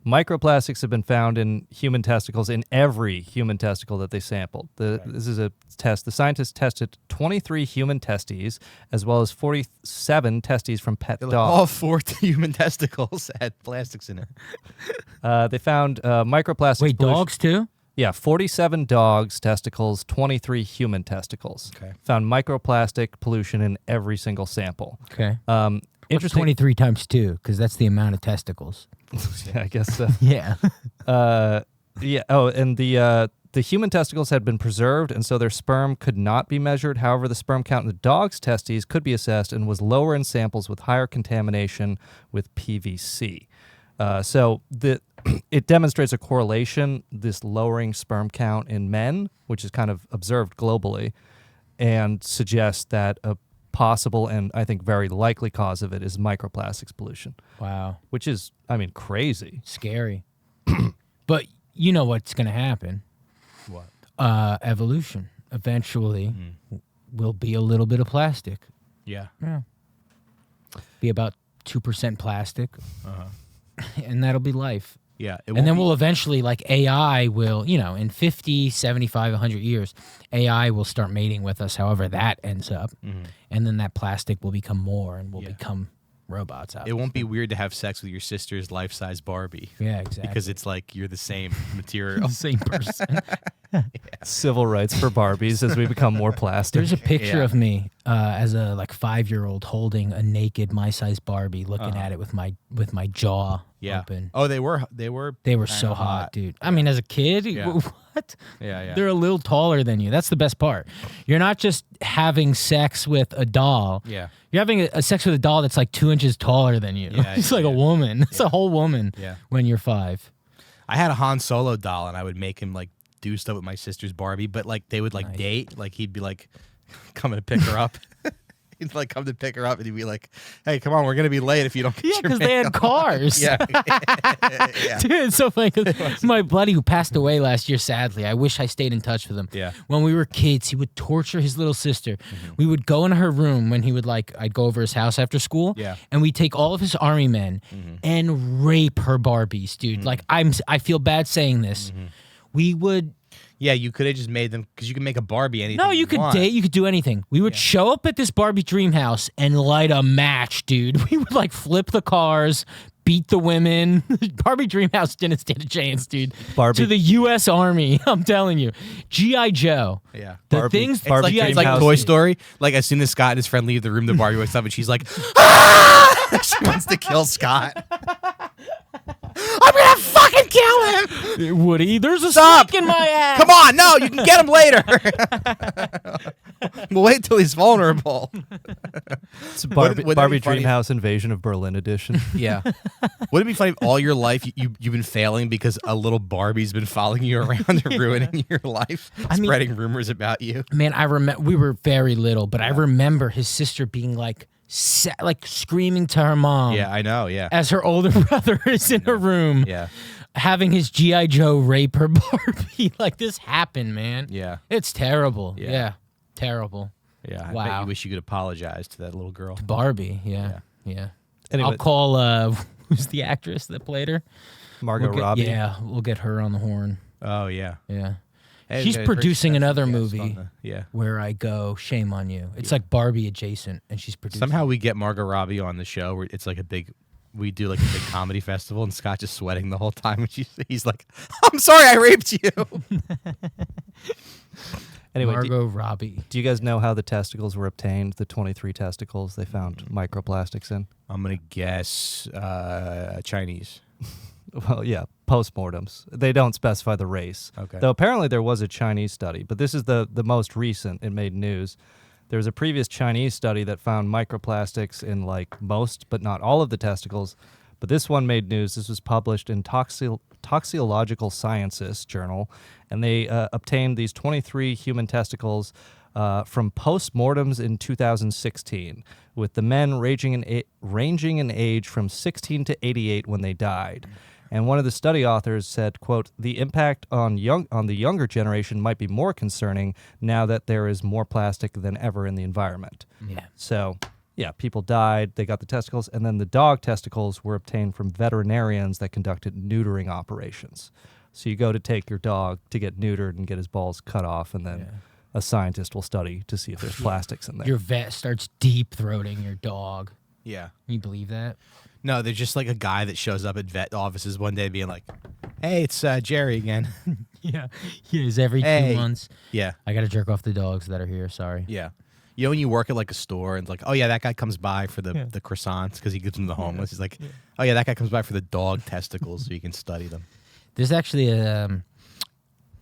microplastics have been found in human testicles, in every human testicle that they sampled. This is a test. The scientists tested 23 human testes, as well as 47 testes from pet dogs. All 4 human testicles had plastics in it. They found microplastics. Wait, pollution- dogs too? Yeah, 47 dogs' testicles, 23 human testicles. Okay. Found microplastic pollution in every single sample. Okay. Interesting. What's 23 times 2? Because that's the amount of testicles. I guess so. Yeah. Yeah. Oh, and the human testicles had been preserved, and so their sperm could not be measured. However, the sperm count in the dog's testes could be assessed and was lower in samples with higher contamination with PVC. So it demonstrates a correlation, this lowering sperm count in men, which is kind of observed globally, and suggests that a possible and I think very likely cause of it is microplastics pollution, Wow. which is, I mean, crazy. Scary. But you know what's going to happen? What? Evolution. Eventually will be a little bit of plastic. Yeah. Be about 2% plastic. And that'll be life. Yeah. And then we'll eventually, like AI will, in 50, 75, 100 years, AI will start mating with us, however that ends up. And then that plastic will become more and will become robots out. It won't be weird to have sex with your sister's life-size Barbie. Yeah, exactly. Because it's like you're the same material. the same person. Civil rights for Barbies as we become more plastic. There's a picture Yeah. of me as a 5-year-old holding a naked my-size Barbie, looking at it with my jaw open. Oh, they were They were so kinda hot, dude. I mean, as a kid, Yeah. what? Yeah. They're a little taller than you. That's the best part. You're not just having sex with a doll. Yeah. You're having a sex with a doll that's like 2 inches taller than you. Yeah, It's like a woman. It's a whole woman Yeah. when you're 5. I had a Han Solo doll, and I would make him like do stuff with my sister's Barbie, but like they would like Nice. date. Like he'd be like coming to pick her up. He'd like come to pick her up, and he'd be like, "Hey, come on, we're gonna be late if you don't get Yeah, your because they had mail." cars. Yeah. Yeah. Dude, it's so funny 'cause my buddy who passed away last year, sadly, I wish I stayed in touch with him. Yeah. When we were kids, he would torture his little sister. We would go into her room when he would I'd go over his house after school. Yeah. And we'd take all of his army men and rape her Barbies, dude. Like I feel bad saying this. We would Yeah, you could have just made them because you can make a Barbie anything. No, you could want. date, you could do anything. We would show up at this Barbie dream house and light a match, dude. We would flip the cars, beat the women. Barbie dream house didn't stand a chance, dude. Barbie- To the U.S. Army, I'm telling you. G.I. Joe. Yeah. The Barbie- things It's like, G.I. it's like Joe Toy did. Story. Like as soon as Scott and his friend leave the room, the Barbie wakes up and she's like, "Ah!" She wants to kill Scott. I'm gonna fucking kill him. Woody, there's a Stop. snake in my ass. Come on, no, you can get him later. We'll wait till he's vulnerable. It's Barbie, wouldn't that Barbie be funny? Dreamhouse Invasion of Berlin edition. Yeah. Would it be funny if all your life you've been failing because a little Barbie's been following you around and ruining your life, mean- spreading rumors about you? Man, I remember we were very little, but I remember his sister being screaming to her mom. Yeah, I know. Yeah. As her older brother is in her room. Yeah. Having his G.I. Joe rape her Barbie. This happened, man. Yeah. It's terrible. Yeah. Yeah. Terrible. Yeah. I bet Wow. you wish you could apologize to that little girl. Barbie. Yeah. Anyway, I'll call, who's the actress that played her? Margot Robbie. Yeah, we'll get her on the horn. Oh yeah. Yeah. Hey, She's very producing successful another guest movie on yeah. where I go, shame on you. It's like Barbie adjacent, and she's producing. Somehow we get Margot Robbie on the show where it's like we do like a big comedy festival and Scott's just sweating the whole time and he's like, "I'm sorry I raped you." Anyway, Margot Robbie. do you guys know how the testicles were obtained? The 23 testicles they found microplastics in? I'm gonna guess Chinese. Well, yeah, postmortems. They don't specify the race. Okay. Though apparently there was a Chinese study, but this is the most recent. It made news. There was a previous Chinese study that found microplastics in most, but not all of the testicles. But this one made news. This was published in Toxicological Sciences journal, and they obtained these 23 human testicles from postmortems in 2016, with the men ranging in age from 16 to 88 when they died. And one of the study authors said, quote, "The impact on the younger generation might be more concerning now that there is more plastic than ever in the environment." Yeah. So, yeah, people died, they got the testicles, and then the dog testicles were obtained from veterinarians that conducted neutering operations. So you go to take your dog to get neutered and get his balls cut off, and then a scientist will study to see if there's plastics in there. Your vet starts deep throating your dog. Yeah. Can you believe that? No, there's just like a guy that shows up at vet offices one day being like, "Hey, it's Jerry again." Yeah. He is every Hey. 2 months. Yeah. I got to jerk off the dogs that are here. Sorry. Yeah. You know when you work at like a store and it's like, "Oh yeah, that guy comes by for the croissants because he gives them to the homeless." He's like, "Oh yeah, that guy comes by for the dog testicles so you can study them." There's actually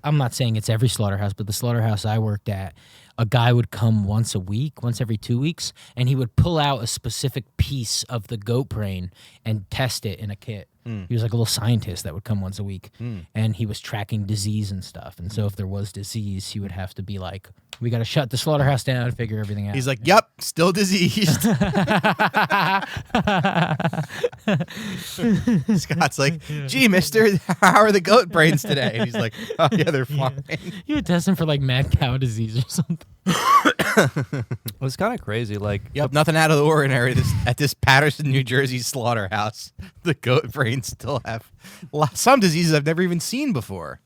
I'm not saying it's every slaughterhouse, but the slaughterhouse I worked at, a guy would come once every 2 weeks, and he would pull out a specific piece of the goat brain and test it in a kit. He was like a little scientist that would come once a week, and he was tracking disease and stuff. And so if there was disease, he would have to be like, "We got to shut the slaughterhouse down and figure everything out." He's like, "Yep, still diseased." Scott's like, "Gee, mister, how are the goat brains today?" And he's like, "Oh yeah, they're fine." You would test him for like mad cow disease or something. It was kind of crazy. Yep, nothing out of the ordinary at this Patterson, New Jersey slaughterhouse. The goat brains still have some diseases I've never even seen before.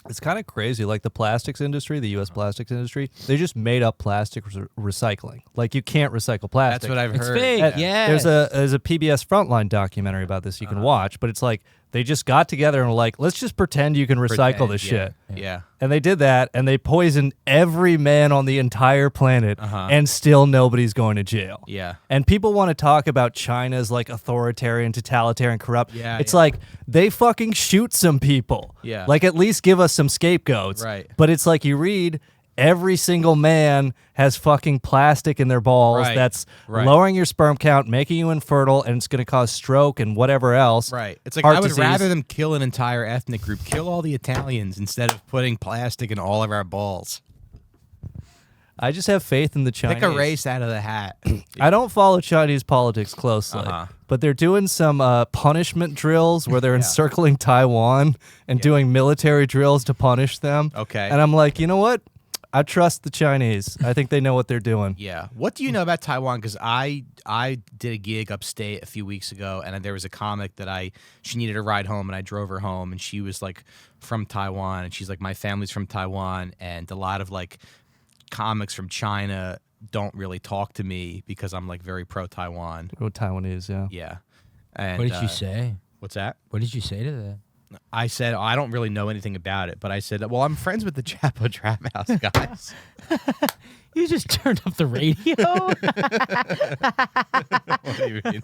It's kind of crazy. Like the plastics industry, the U.S. plastics industry, they just made up plastic recycling. Like you can't recycle plastic. That's what I've It's heard. fake. Yeah. There's a PBS Frontline documentary about this you can watch, but it's like they just got together and were like, let's just pretend you can recycle this shit. Yeah. And they did that, and they poisoned every man on the entire planet, and still nobody's going to jail. Yeah. And people want to talk about China's like authoritarian, totalitarian, corrupt. Yeah, it's yeah. like they fucking shoot some people. Yeah. Like at least give us some scapegoats. Right. But it's like you read. Every single man has fucking plastic in their balls that's lowering your sperm count, making you infertile, and it's going to cause stroke and whatever else. Right. It's like Heart I would disease. rather them kill an entire ethnic group, kill all the Italians instead of putting plastic in all of our balls. I just have faith in the Chinese. Pick a race out of the hat. I don't follow Chinese politics closely, but they're doing some punishment drills where they're encircling Taiwan and doing military drills to punish them. Okay. And I'm like, you know what? I trust the Chinese. I think they know what they're doing. Yeah. What do you know about Taiwan? Because I did a gig upstate a few weeks ago, and there was a comic that she needed a ride home, and I drove her home, and she was like from Taiwan, and she's like, my family's from Taiwan, and a lot of like comics from China don't really talk to me because I'm like very pro Taiwan. Oh, Taiwanese, yeah. Yeah. And, What did you say? What's that? What did you say to that? I said, I don't really know anything about it, but I said, well, I'm friends with the Chapo Trap House guys. You just turned up the radio? What do you mean?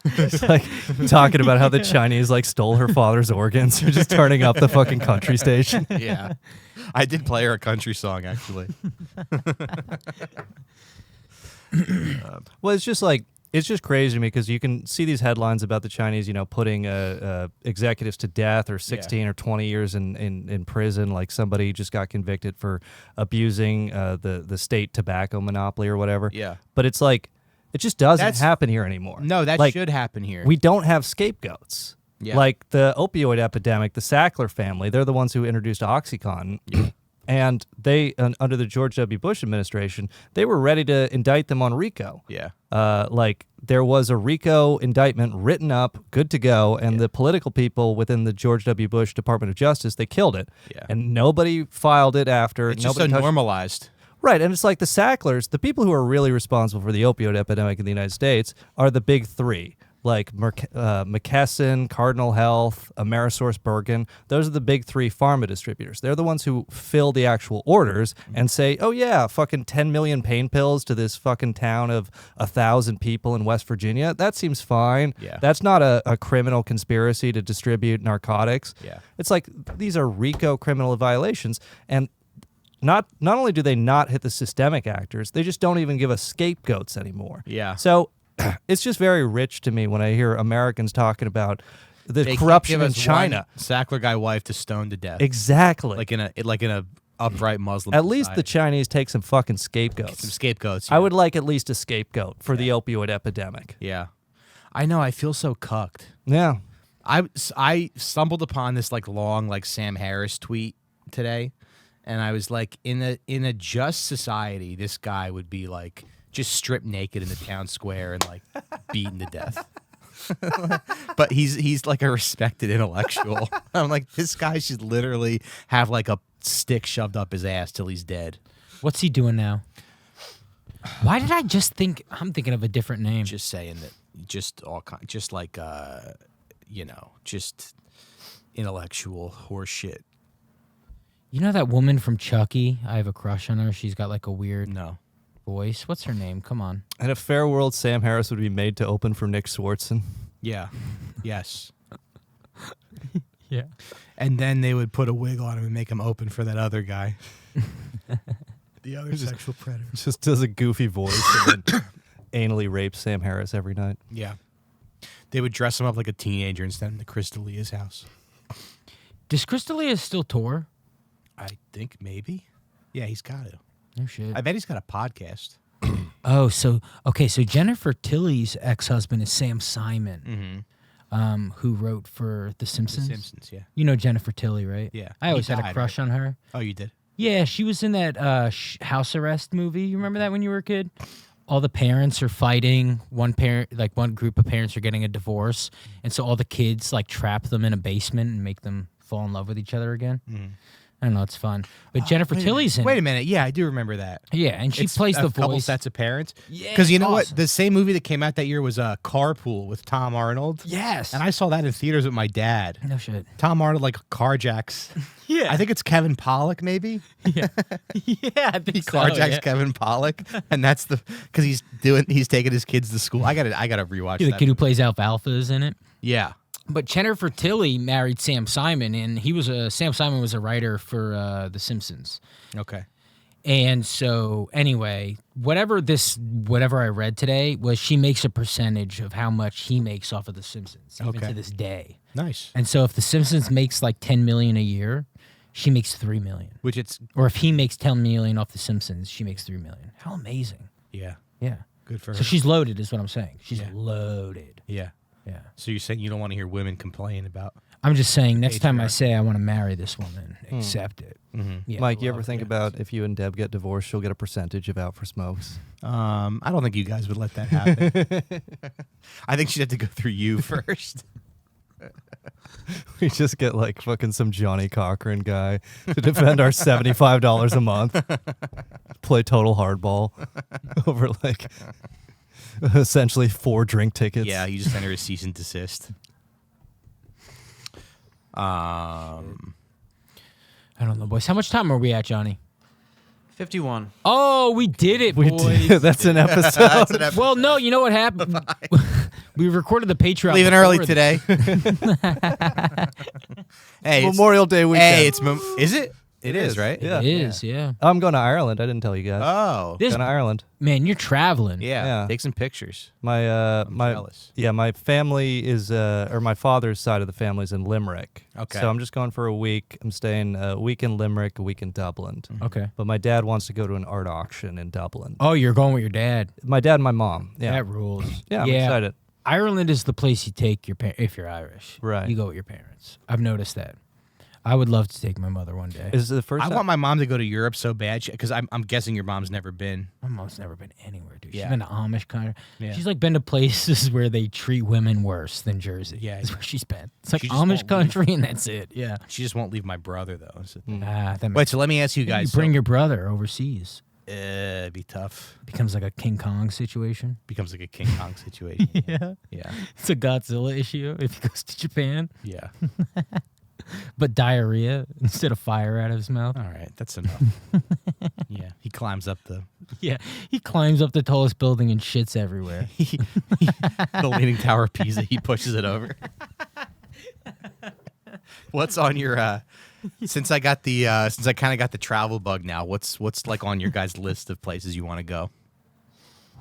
It's like talking about how the Chinese like stole her father's organs. You're just turning up the fucking country station. Yeah. I did play her a country song, actually. Well, it's just crazy to me because you can see these headlines about the Chinese, putting executives to death or 16 or 20 years in prison. Like somebody just got convicted for abusing the state tobacco monopoly or whatever. Yeah. But it's like, it just doesn't happen here anymore. No, that like, should happen here. We don't have scapegoats. Yeah. Like the opioid epidemic, the Sackler family, they're the ones who introduced OxyContin. And they, under the George W. Bush administration, they were ready to indict them on RICO. Yeah. Like there was a RICO indictment written up, good to go, and the political people within the George W. Bush Department of Justice, they killed it. Yeah. And nobody filed it after. It's just nobody so touched- normalized. Right, and it's like the Sacklers, the people who are really responsible for the opioid epidemic in the United States are the big three, like McKesson, Cardinal Health, AmerisourceBergen. Those are the big three pharma distributors. They're the ones who fill the actual orders and say, oh yeah, fucking 10 million pain pills to this fucking town of 1,000 people in West Virginia. That seems fine. Yeah. That's not a criminal conspiracy to distribute narcotics. Yeah. It's like these are RICO criminal violations, and not only do they not hit the systemic actors, they just don't even give us scapegoats anymore. Yeah. So it's just very rich to me when I hear Americans talking about the They corruption can't in give us China. one Sackler guy wife to stone to death. Exactly. Like in a upright Muslim. At least the society. Chinese take some fucking scapegoats. Some scapegoats. I would like at least a scapegoat for the opioid epidemic. Yeah. I know. I feel so cucked. Yeah. I stumbled upon this like long like Sam Harris tweet today, and I was like, in a just society, this guy would be like just stripped naked in the town square and like beaten to death. But he's like a respected intellectual. I'm like, this guy should literally have like a stick shoved up his ass till he's dead. What's he doing now? Why did I just think I'm thinking of a different name? Just saying that, just like just intellectual horse shit. You know that woman from Chucky? I have a crush on her. She's got like a weird No. voice. What's her name? Come on. In a fair world, Sam Harris would be made to open for Nick Swartzen. Yeah. Yes. Yeah. And then they would put a wig on him and make him open for that other guy. The other sexual predator. Just does a goofy voice and then anally rapes Sam Harris every night. Yeah. They would dress him up like a teenager and send him to Crystalia's house. Does Crystalia still tour? I think maybe. Yeah, he's got to. No shit. I bet he's got a podcast. Oh, so Jennifer Tilly's ex-husband is Sam Simon, who wrote for The Simpsons. The Simpsons, yeah. You know Jennifer Tilly, right? Yeah. I always He had a died, crush on her. Oh, you did? Yeah, she was in that House Arrest movie. You remember that when you were a kid? All the parents are fighting. One group of parents are getting a divorce, and so all the kids like trap them in a basement and make them fall in love with each other again. I don't know. It's fun. But Jennifer Tilly's in Wait it. a minute. Yeah, I do remember that. Yeah, and she It's plays a the couple voice. sets of parents. Yeah, Because you know what? awesome. The same movie that came out that year was Carpool with Tom Arnold. Yes. And I saw that in theaters with my dad. No shit. Tom Arnold like carjacks. Yeah. I think it's Kevin Pollak maybe. Yeah. Yeah, I think He so, carjacks yeah. Kevin Pollak, and that's because he's taking his kids to school. I gotta rewatch Yeah, the that. kid who plays Alfalfa is in it. Yeah. But Jennifer Tilly married Sam Simon, and Sam Simon was a writer for The Simpsons. Okay. And so, anyway, whatever I read today was she makes a percentage of how much he makes off of The Simpsons, even Okay. to this day. Nice. And so, if The Simpsons makes like $10 million a year, she makes $3 million. Which it's Or if he makes $10 million off The Simpsons, she makes $3 million. How amazing! yeah, Yeah. good for her. So she's loaded, is what I'm saying. She's Yeah. loaded. yeah. Yeah. So you're saying you don't want to hear women complain about? I'm just saying, next time I Patriarchy. say I want to marry this woman, accept it. Mm-hmm. Yeah, Mike, you ever love think it. about if you and Deb get divorced, she'll get a percentage of Out for Smokes? I don't think you guys would let that happen. I think she'd have to go through you first. We just get like fucking some Johnny Cochran guy to defend our $75 a month. Play total hardball over like essentially 4 drink tickets. Yeah, you just enter a cease and desist. I don't know, boys. How much time are we at, Johnny? 51. Oh, we did it, we boys. did. That's an episode. Well, no, you know what happened? We recorded the Patreon. Leaving early before today. Hey, it's- Memorial Day weekend. Hey, is it? It is, right? Yeah. It is, yeah. I'm going to Ireland. I didn't tell you guys. Oh. This Going to Ireland. man, you're traveling. Yeah. Yeah. Take some pictures. My my jealous. my family is or my father's side of the family is in Limerick. Okay. So I'm just going for a week. I'm staying a week in Limerick, a week in Dublin. Okay. But my dad wants to go to an art auction in Dublin. Oh, you're going with your dad. My dad and my mom. Yeah. That rules. Yeah, I'm excited. Ireland is the place you take your if you're Irish. Right. You go with your parents. I've noticed that. I would love to take my mother one day. Is it the first I time? want my mom to go to Europe so bad because I'm guessing your mom's never been. My mom's never been anywhere, dude. She's Yeah. been to Amish country. Yeah. She's like been to places where they treat women worse than Jersey. Yeah, That's yeah. where she's been. It's like She just Amish won't leave. country, and that's it. Yeah. She just won't leave my brother though. So- Ah, that Wait, makes so let me ask you you guys. bring your brother overseas. It'd be tough. Becomes like a King Kong situation. Becomes like a King Kong situation. Yeah. Yeah. It's a Godzilla issue if he goes to Japan. Yeah. But diarrhea instead of fire out of his mouth. All right, that's enough. Yeah, he climbs up the Yeah. He climbs up the tallest building and shits everywhere. the Leaning Tower of Pisa. He pushes it over. What's on your? Since I got the since I kind of got the travel bug now. What's like on your guys' list of places you want to go?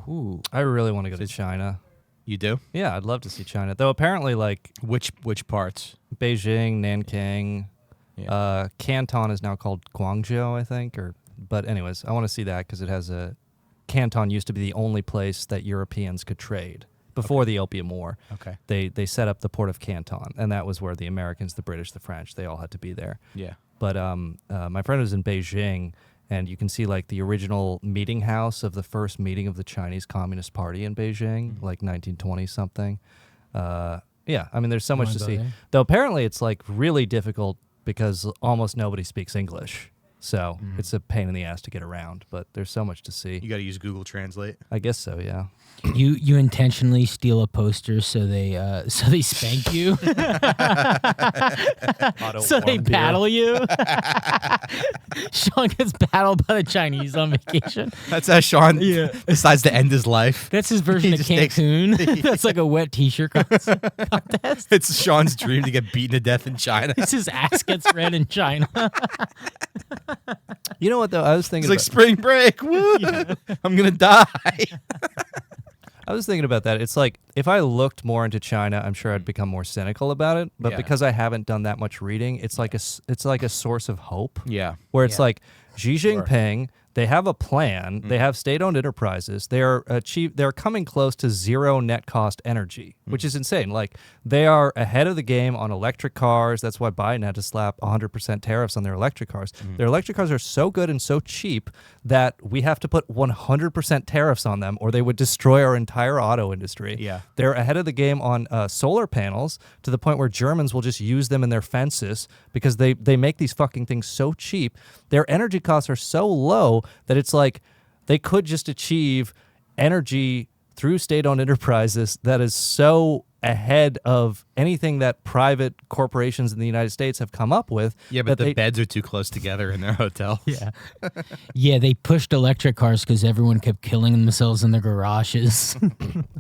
Ooh. I really want to go to China. You do? Yeah, I'd love to see China. Though apparently like Which parts? Beijing, Nanking, Yeah. Canton is now called Guangzhou, I think. But anyways, I want to see that because it has Canton used to be the only place that Europeans could trade before the Opium War. Okay. They set up the port of Canton, and that was where the Americans, the British, the French, they all had to be there. Yeah. But my friend was in Beijing, and you can see like the original meeting house of the first meeting of the Chinese Communist Party in Beijing, like 1920 something. Yeah, I mean, there's so much to Wanna go see. there? Though apparently it's like really difficult because almost nobody speaks English. So it's a pain in the ass to get around, but there's so much to see. You got to use Google Translate. I guess so, yeah. You intentionally steal a poster so they spank you. So they paddle you. Sean gets paddled by the Chinese on vacation. That's how Sean Yeah. decides to end his life. That's his version He of just takes- Cancun. That's like a wet t-shirt contest. It's Sean's dream to get beaten to death in China. It's his ass gets red in China. You know what, though? I was It's thinking like about, spring break. Woo! I'm gonna die. I was thinking about that. It's like if I looked more into China, I'm sure I'd become more cynical about it. But Yeah. because I haven't done that much reading, it's like a source of hope. Yeah. Where it's Yeah. like Xi Jinping, They have a plan. They have state-owned enterprises. They're coming close to zero net cost energy, which is insane. Like, they are ahead of the game on electric cars. That's why Biden had to slap 100% tariffs on their electric cars. Their electric cars are so good and so cheap that we have to put 100% tariffs on them, or they would destroy our entire auto industry. Yeah. They're ahead of the game on solar panels to the point where Germans will just use them in their fences because they make these fucking things so cheap. Their energy costs are so low that it's like they could just achieve energy through state-owned enterprises that is so ahead of anything that private corporations in the United States have come up with. Yeah, but the beds are too close together in their hotels. Yeah. Yeah, they pushed electric cars because everyone kept killing themselves in their garages.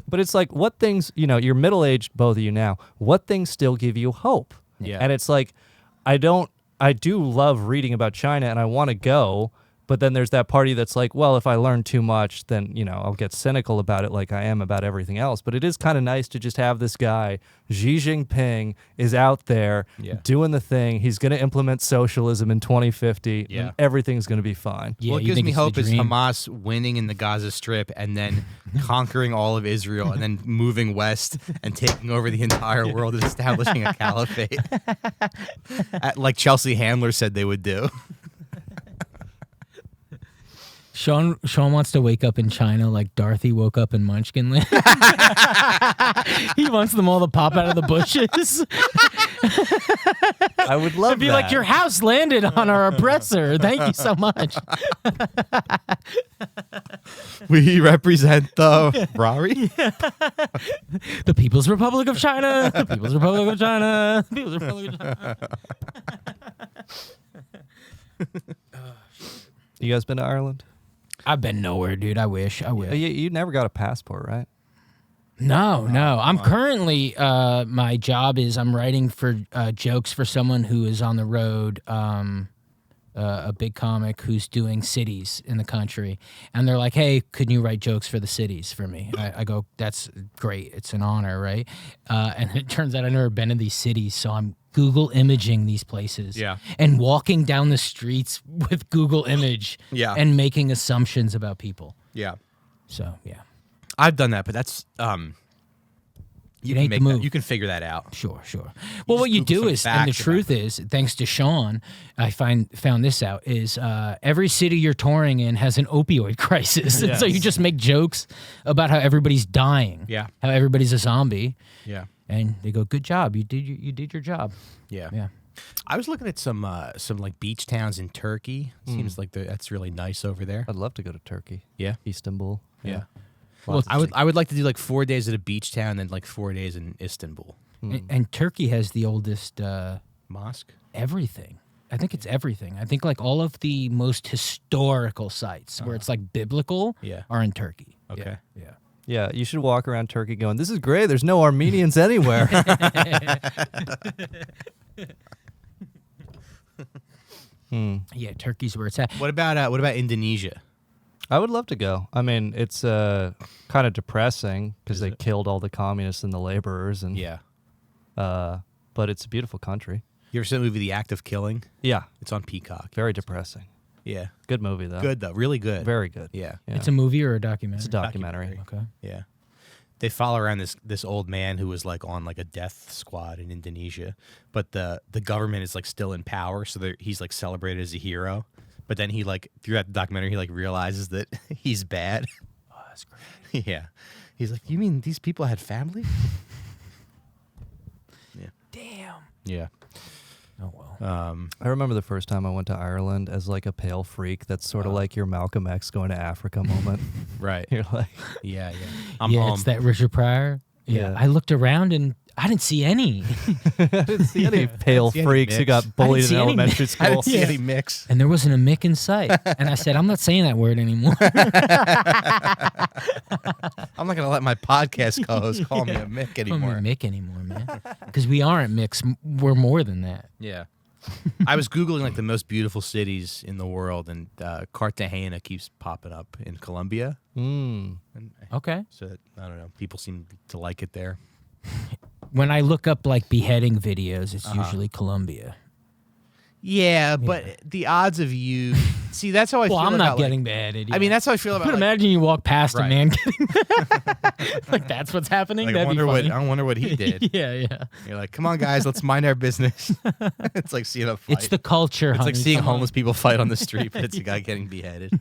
But it's like, what things, you're middle-aged, both of you now, what things still give you hope? Yeah. And it's like, I do love reading about China and I want to go, but then there's that party that's like, well, if I learn too much, then, I'll get cynical about it like I am about everything else. But it is kind of nice to just have this guy, Xi Jinping, is out there doing the thing. He's going to implement socialism in 2050 and everything's going to be fine. Yeah, What you gives think me it's the hope is dream? Hamas winning in the Gaza Strip and then conquering all of Israel and then moving west and taking over the entire world and establishing a caliphate. Like Chelsea Handler said they would do. Sean wants to wake up in China like Dorothy woke up in Munchkinland. He wants them all to pop out of the bushes. I would love Be that. like, your house landed on our oppressor. Thank you so much. We represent the Rari. The People's Republic of China. The People's Republic of China. The People's Republic of China. You guys been to Ireland? I've been nowhere, dude. I wish. You never got a passport, right? No. I'm currently, my job is I'm writing for jokes for someone who is on the road, a big comic who's doing cities in the country. And they're like, hey, could you write jokes for the cities for me? I go, that's great. It's an honor, right? And it turns out I've never been in these cities, so I'm Google imaging these places. Yeah. And walking down the streets with Google Image. Yeah. And making assumptions about people. Yeah. So, yeah. I've done that, but that's you It ain't the can move. you can figure that out. Sure. Well, what you Google do some is, and the facts truth is, thanks to Sean, I found this out, is every city you're touring in has an opioid crisis. And so you just make jokes about how everybody's dying. Yeah. How everybody's a zombie. Yeah. And they go, good job. You did your job. Yeah. Yeah. I was looking at some like beach towns in Turkey. Seems like that's really nice over there. I'd love to go to Turkey. Yeah. Istanbul. Yeah. Well, I would like to do like 4 days at a beach town and then like 4 days in Istanbul. and Turkey has the oldest Mosque? everything. I think it's everything. I think like all of the most historical sites where it's like biblical are in Turkey. Okay. Yeah. Yeah, you should walk around Turkey going, this is great. There's no Armenians anywhere. Yeah, Turkey's where it's at. What about Indonesia? I would love to go. I mean, it's kind of depressing because they killed all the communists and the laborers. And Yeah. But it's a beautiful country. You ever seen the movie The Act of Killing? Yeah, It's on Peacock. very depressing. Yeah. Good movie, though. Good though. Really good. Very good. Yeah. Yeah. It's a movie or a documentary? It's a documentary. Okay. Yeah. They follow around this old man who was like on like a death squad in Indonesia, but the government is like still in power, so he's like celebrated as a hero. But then he like throughout the documentary he like realizes that he's bad. Oh, that's great. Yeah. He's like, "You mean these people had family?" Yeah. Damn. Yeah. Oh, well. I remember the first time I went to Ireland as like a pale freak. That's sort of like your Malcolm X going to Africa moment. Right. You're like, Yeah, yeah. I'm yeah, home. it's that Richard Pryor. Yeah. Yeah. I looked around and I didn't see any. I didn't see any pale see any freaks who mix. got bullied in see any elementary I school. didn't see Yeah. any mix. And there wasn't a Mick in sight. And I said, I'm not saying that word anymore. I'm not gonna let my podcast co-host call me a Mick Call me anymore. Mick anymore, man. Because we aren't Micks. We're more than that. Yeah. I was Googling like the most beautiful cities in the world, and Cartagena keeps popping up in Colombia. Mm. And Okay. so I don't know. People seem to like it there. When I look up like beheading videos, it's usually Colombia. Yeah, but the odds of you see that's how I feel. Well, I'm not about, getting beheaded. I mean, that's how I feel about. But imagine you walk past a Right. man getting like that's what's happening. Like, That'd be funny. I wonder what he did. Yeah. You're like, come on, guys, let's mind our business. It's like seeing a fight. It's the culture. It's like honey. seeing Come on. homeless people fight on the street, but it's a guy getting beheaded.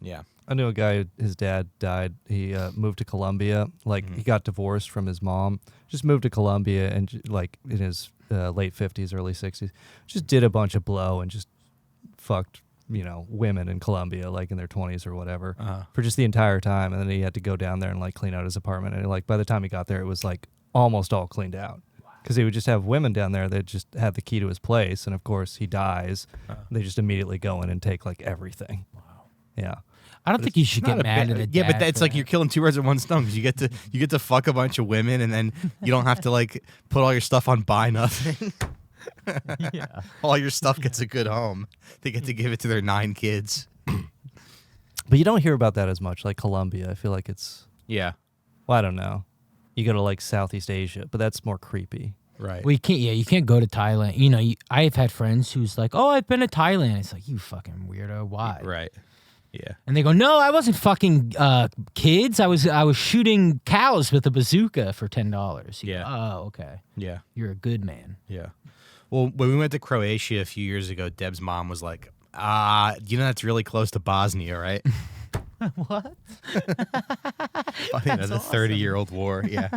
Yeah. I knew a guy, his dad died. He moved to Colombia. Like, he got divorced from his mom. Just moved to Colombia and, like, in his late 50s, early 60s. Just did a bunch of blow and just fucked, women in Colombia, like, in their 20s or whatever, for just the entire time. And then he had to go down there and, like, clean out his apartment. And, like, by the time he got there, it was, like, almost all cleaned out. Because he would just have women down there that just had the key to his place. And, of course, he dies. They just immediately go in and take, like, everything. Wow. Yeah. I don't think you should get mad at a Yeah, but dad it's for like that. you're killing two birds with one stone because you get to fuck a bunch of women and then you don't have to like put all your stuff on buy nothing. Yeah. All your stuff gets a good home. They get to give it to their 9 kids. But you don't hear about that as much, like Colombia. I feel like it's, Yeah. well, I don't know. You go to like Southeast Asia, but that's more creepy. Right. Well, you can't. Yeah, you can't go to Thailand. I've had friends who's like, "Oh, I've been to Thailand." It's like, you fucking weirdo. Why? Right. Yeah. And they go, "No, I wasn't fucking kids. I was shooting cows with a bazooka for $10." Yeah. Oh, okay. Yeah. You're a good man. Yeah. Well, when we went to Croatia a few years ago, Deb's mom was like, that's really close to Bosnia, right? What? The 30-year-old war. Yeah.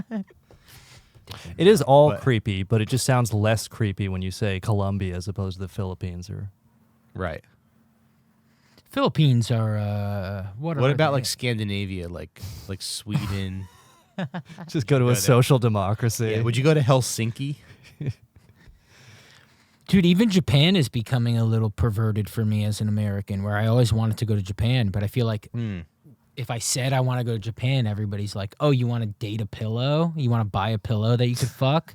It is all But- creepy, but it just sounds less creepy when you say Colombia as opposed to the Philippines or. Right. Philippines are What about like Scandinavia, like Sweden? Just go to Go a there. social democracy. Yeah. Would you go to Helsinki? Dude, even Japan is becoming a little perverted for me as an American, where I always wanted to go to Japan, but I feel like if I said I want to go to Japan, everybody's like, "Oh, you want to date a pillow? You want to buy a pillow that you could fuck?"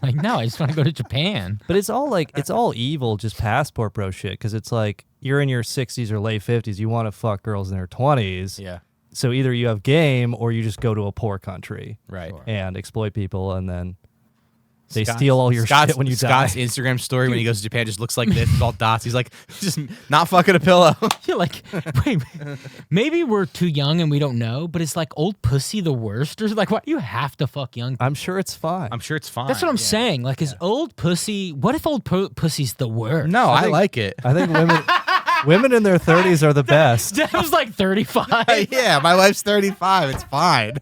Like, no, I just want to go to Japan. But it's all like, it's all evil, just passport bro shit. Because it's like, you're in your 60s or late 50s, you want to fuck girls in their 20s. Yeah. So either you have game or you just go to a poor country Right. and exploit people, and then they Scott's- steal all your Scott's- shit when you Scott's die. Instagram story when he goes to Japan just looks like this, with all dots. He's like, just not fucking a pillow. You're like, wait, maybe we're too young and we don't know, but it's like old pussy the worst? Or like, why do you have to fuck young people? I'm sure it's fine. I'm sure it's fine. That's what I'm saying. Like, is old pussy, what if old pussy's the worst? No, I like it. I think women in their 30s are the best. That was like 35. Yeah, my wife's 35. It's fine.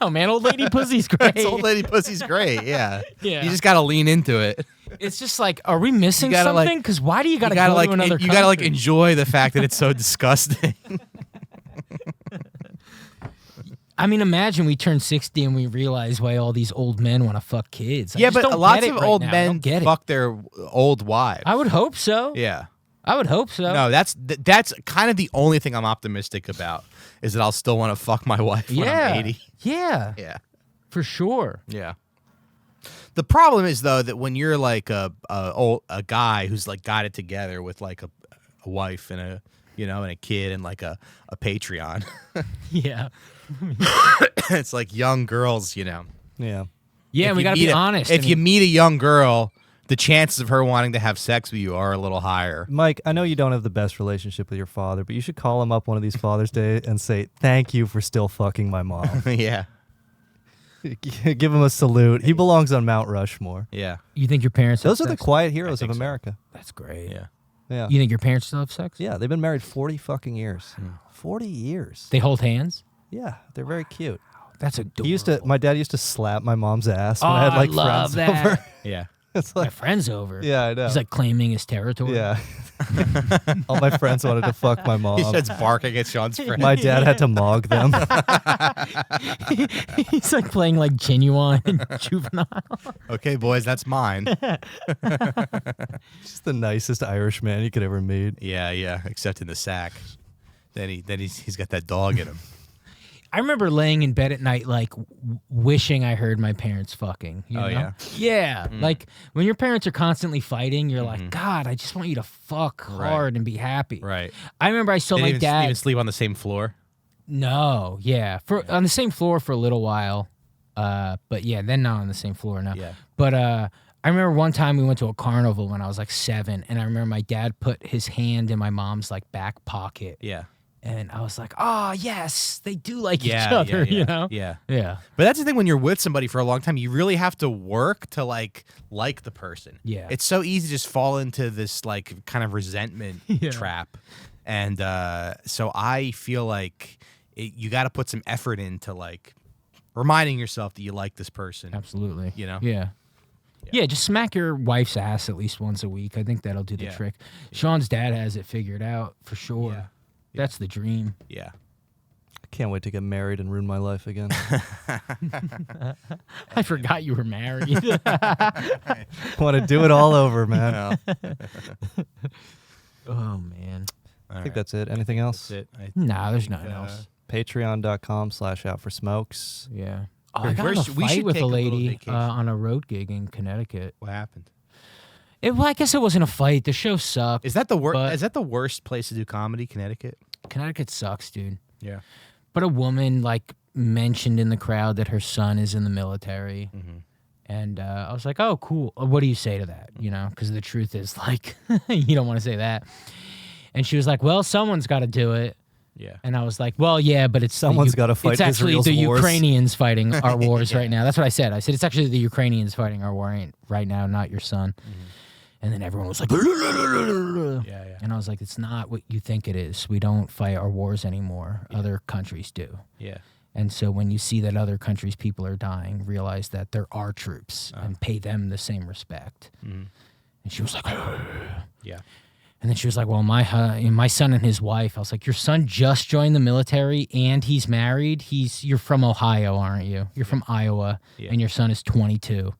No, man, old lady pussy's great. This old lady pussy's great. Yeah. Yeah. You just gotta lean into it. It's just like, are we missing You gotta, like- something? Because why do you gotta, You gotta go like to another you gotta like country? enjoy the fact that it's so disgusting. I mean, imagine we turn 60 and we realize why all these old men want to fuck kids. I Yeah, just but don't lots get it of right old now. I men don't get it. fuck their old wives. I would hope so. Yeah. I would hope so. No, that's kind of the only thing I'm optimistic about is that I'll still want to fuck my wife when yeah. I'm 80. Yeah. Yeah. For sure. Yeah. The problem is though that when you're like a guy who's like got it together with like a wife and a and a kid and like a Patreon, Yeah. it's like young girls, Yeah. Yeah, If and we you got to meet be a- honest. If you meet a young girl, the chances of her wanting to have sex with you are a little higher. Mike, I know you don't have the best relationship with your father, but you should call him up one of these Father's Day and say, "Thank you for still fucking my mom." Yeah. Give him a salute. He belongs on Mount Rushmore. Yeah. You think your parents have Those are the sex? quiet heroes of think so. America. That's great. Yeah. Yeah. You think your parents still have sex? Yeah, they've been married 40 fucking years. 40 years. They hold hands? Yeah, they're very cute. That's adorable. My dad used to slap my mom's ass when Oh, I had like I love friends that. over. Yeah. It's My like, friend's over. yeah, I know. He's like claiming his territory. yeah. All my friends wanted to fuck my He mom. starts barking at Sean's friend. My dad had to mog them. He's like playing like Genuine and Juvenile. Okay, boys, that's mine. Just the nicest Irish man you could ever meet. Yeah, yeah. Except in the sack. Then he's got that dog in him. I remember laying in bed at night, like wishing I heard my parents fucking. You Oh, know? yeah? Yeah. Like when your parents are constantly fighting, you're like, God, I just want you to fuck Right. hard and be happy. Right. I remember I saw They my didn't dad. even sleep on the same floor. No, yeah, on the same floor for a little while, but yeah, then not on the same floor now. Yeah. But I remember one time we went to a carnival when I was like 7, and I remember my dad put his hand in my mom's like back pocket. Yeah. And I was like, oh, yes, they do like each Yeah, other, yeah, you know? Yeah. Yeah. But that's the thing when you're with somebody for a long time, you really have to work to like the person. Yeah. It's so easy to just fall into this like kind of resentment trap. And so I feel like you got to put some effort into like reminding yourself that you like this person. Absolutely. You know? Yeah. Yeah, just smack your wife's ass at least once a week. I think that'll do the trick. Sean's dad has it figured out for sure. Yeah. That's the dream. Yeah. I can't wait to get married and ruin my life again. I forgot you were married. I want to do it all over, man. Oh, man. I think that's it. Anything else? That's it. Nah, there's nothing else. Patreon.com/outforsmokes. Yeah. Oh, I got in a We fight should with take a a little lady vacation. on a road gig in Connecticut. What happened? Well, I guess it wasn't a fight. The show sucked. Is that the worst? But- Is that the worst place to do comedy, Connecticut? Connecticut sucks, dude. Yeah. But a woman like mentioned in the crowd that her son is in the military. And I was like, oh, cool. What do you say to that? You know, because the truth is like, you don't want to say that. And she was like, well, someone's got to do it. Yeah. And I was like, well, yeah, but it's Someone's gotta fight It's actually Israel's the wars. Ukrainians fighting our wars right now. That's what I said. I said it's actually the Ukrainians fighting our war right now, not your son. And then everyone was like, Yeah. and I was like, it's not what you think it is. We don't fight our wars anymore. Other countries do. Yeah. And so when you see that other countries' people are dying, realize that there are troops and pay them the same respect. And she was like, Yeah. and then she was like, well, my son and his wife. I was like, your son just joined the military and he's married. You're from Ohio, aren't you? You're from Iowa, and your son is 22.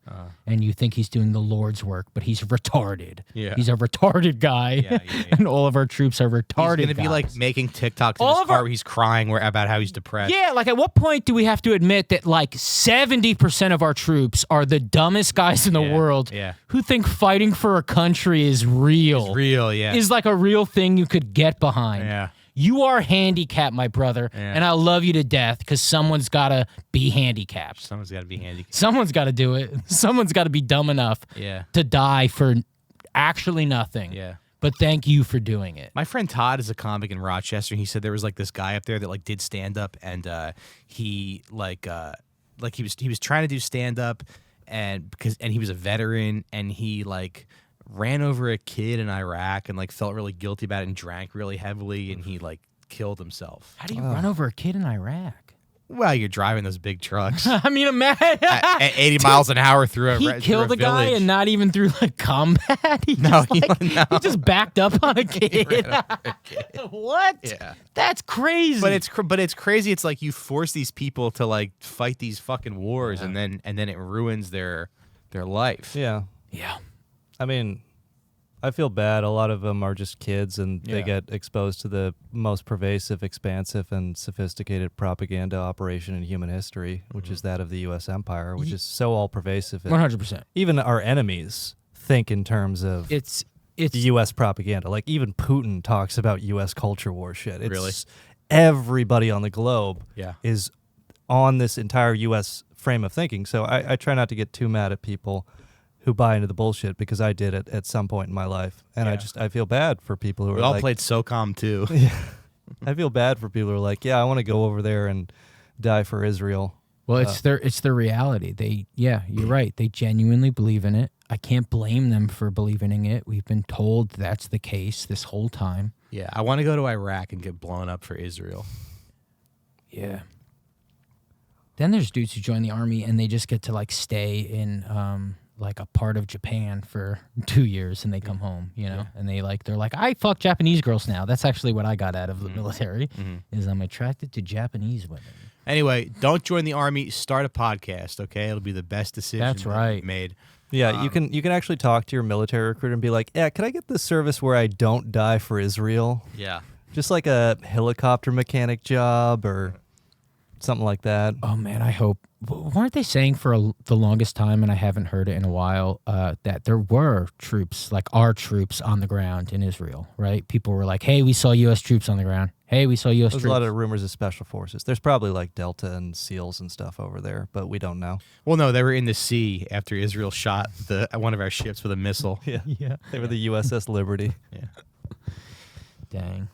And you think he's doing the Lord's work, but he's retarded. Yeah. He's a retarded guy. Yeah. And all of our troops are retarded He's gonna be like guys. making TikToks in All his of car our- where he's crying about how he's depressed. Yeah, like at what point do we have to admit that like 70% of our troops are the dumbest guys in the world who think fighting for a country is real? It's real, yeah. Is like a real thing you could get behind. Yeah. You are handicapped, my brother, and I love you to death because someone's got to be handicapped. Someone's got to be handicapped. Someone's got to do it. Someone's got to be dumb enough to die for actually nothing. Yeah. But thank you for doing it. My friend Todd is a comic in Rochester, and he said there was like this guy up there that like did stand up, and he he was trying to do stand up, and he was a veteran, and he like ran over a kid in Iraq and like felt really guilty about it and drank really heavily, and he like killed himself. How do you run over a kid in Iraq? Well, you're driving those big trucks I mean, imagine. at 80 miles an hour through a He killed a guy village. and not even through like combat. He just backed up on a kid. What? Yeah. That's crazy. But it's crazy. It's like you force these people to like fight these fucking wars, and then it ruins their life. Yeah. Yeah. I mean, I feel bad. A lot of them are just kids, and they get exposed to the most pervasive, expansive, and sophisticated propaganda operation in human history, which is that of the U.S. empire, which is so all-pervasive. 100%. Even our enemies think in terms of It's the U.S. propaganda. Like, even Putin talks about U.S. culture war shit. It's Really? Everybody on the globe Yeah. is on this entire U.S. frame of thinking. So I try not to get too mad at people who buy into the bullshit, because I did it at some point in my life. And I feel bad for people who We are all like... played SOCOM too. I feel bad for people who are like, yeah, I want to go over there and die for Israel. Well, it's their reality. You're right. They genuinely believe in it. I can't blame them for believing in it. We've been told that's the case this whole time. Yeah, I want to go to Iraq and get blown up for Israel. Yeah. Then there's dudes who join the army and they just get to like stay in like a part of Japan for 2 years and they come home, you know, and they're like, I fuck Japanese girls now. That's actually what I got out of the military is I'm attracted to Japanese women. Anyway, don't join the army. Start a podcast, okay? It'll be the best decision That's right. you've made. Yeah, you can actually talk to your military recruiter and be like, yeah, can I get the service where I don't die for Israel? Yeah. Just like a helicopter mechanic job or something like that. Oh, man, I hope. Weren't they saying for the longest time, and I haven't heard it in a while, that there were troops, like our troops on the ground in Israel, right? People were like, hey, we saw U.S. troops on the ground. Hey, we saw U.S. There's troops. a lot of rumors of special forces. There's probably like Delta and SEALs and stuff over there, but we don't know. Well, no, they were in the sea after Israel shot one of our ships with a missile. Yeah. They were the USS Liberty. Yeah. Dang.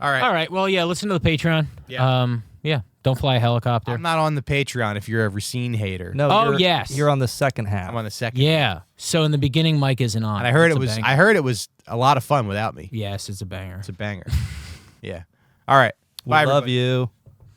All right. All right. Well, yeah. Listen to the Patreon. Yeah. Yeah. Don't fly a helicopter. I'm not on the Patreon if you're a Recine hater. No. Oh, you're, yes. You're on the second half. I'm on the second. Yeah. So in the beginning, Mike isn't on. And I heard It's it a was. banger. I heard it was a lot of fun without me. Yes, it's a banger. It's a banger. Yeah. All right. We Bye, love everybody. you.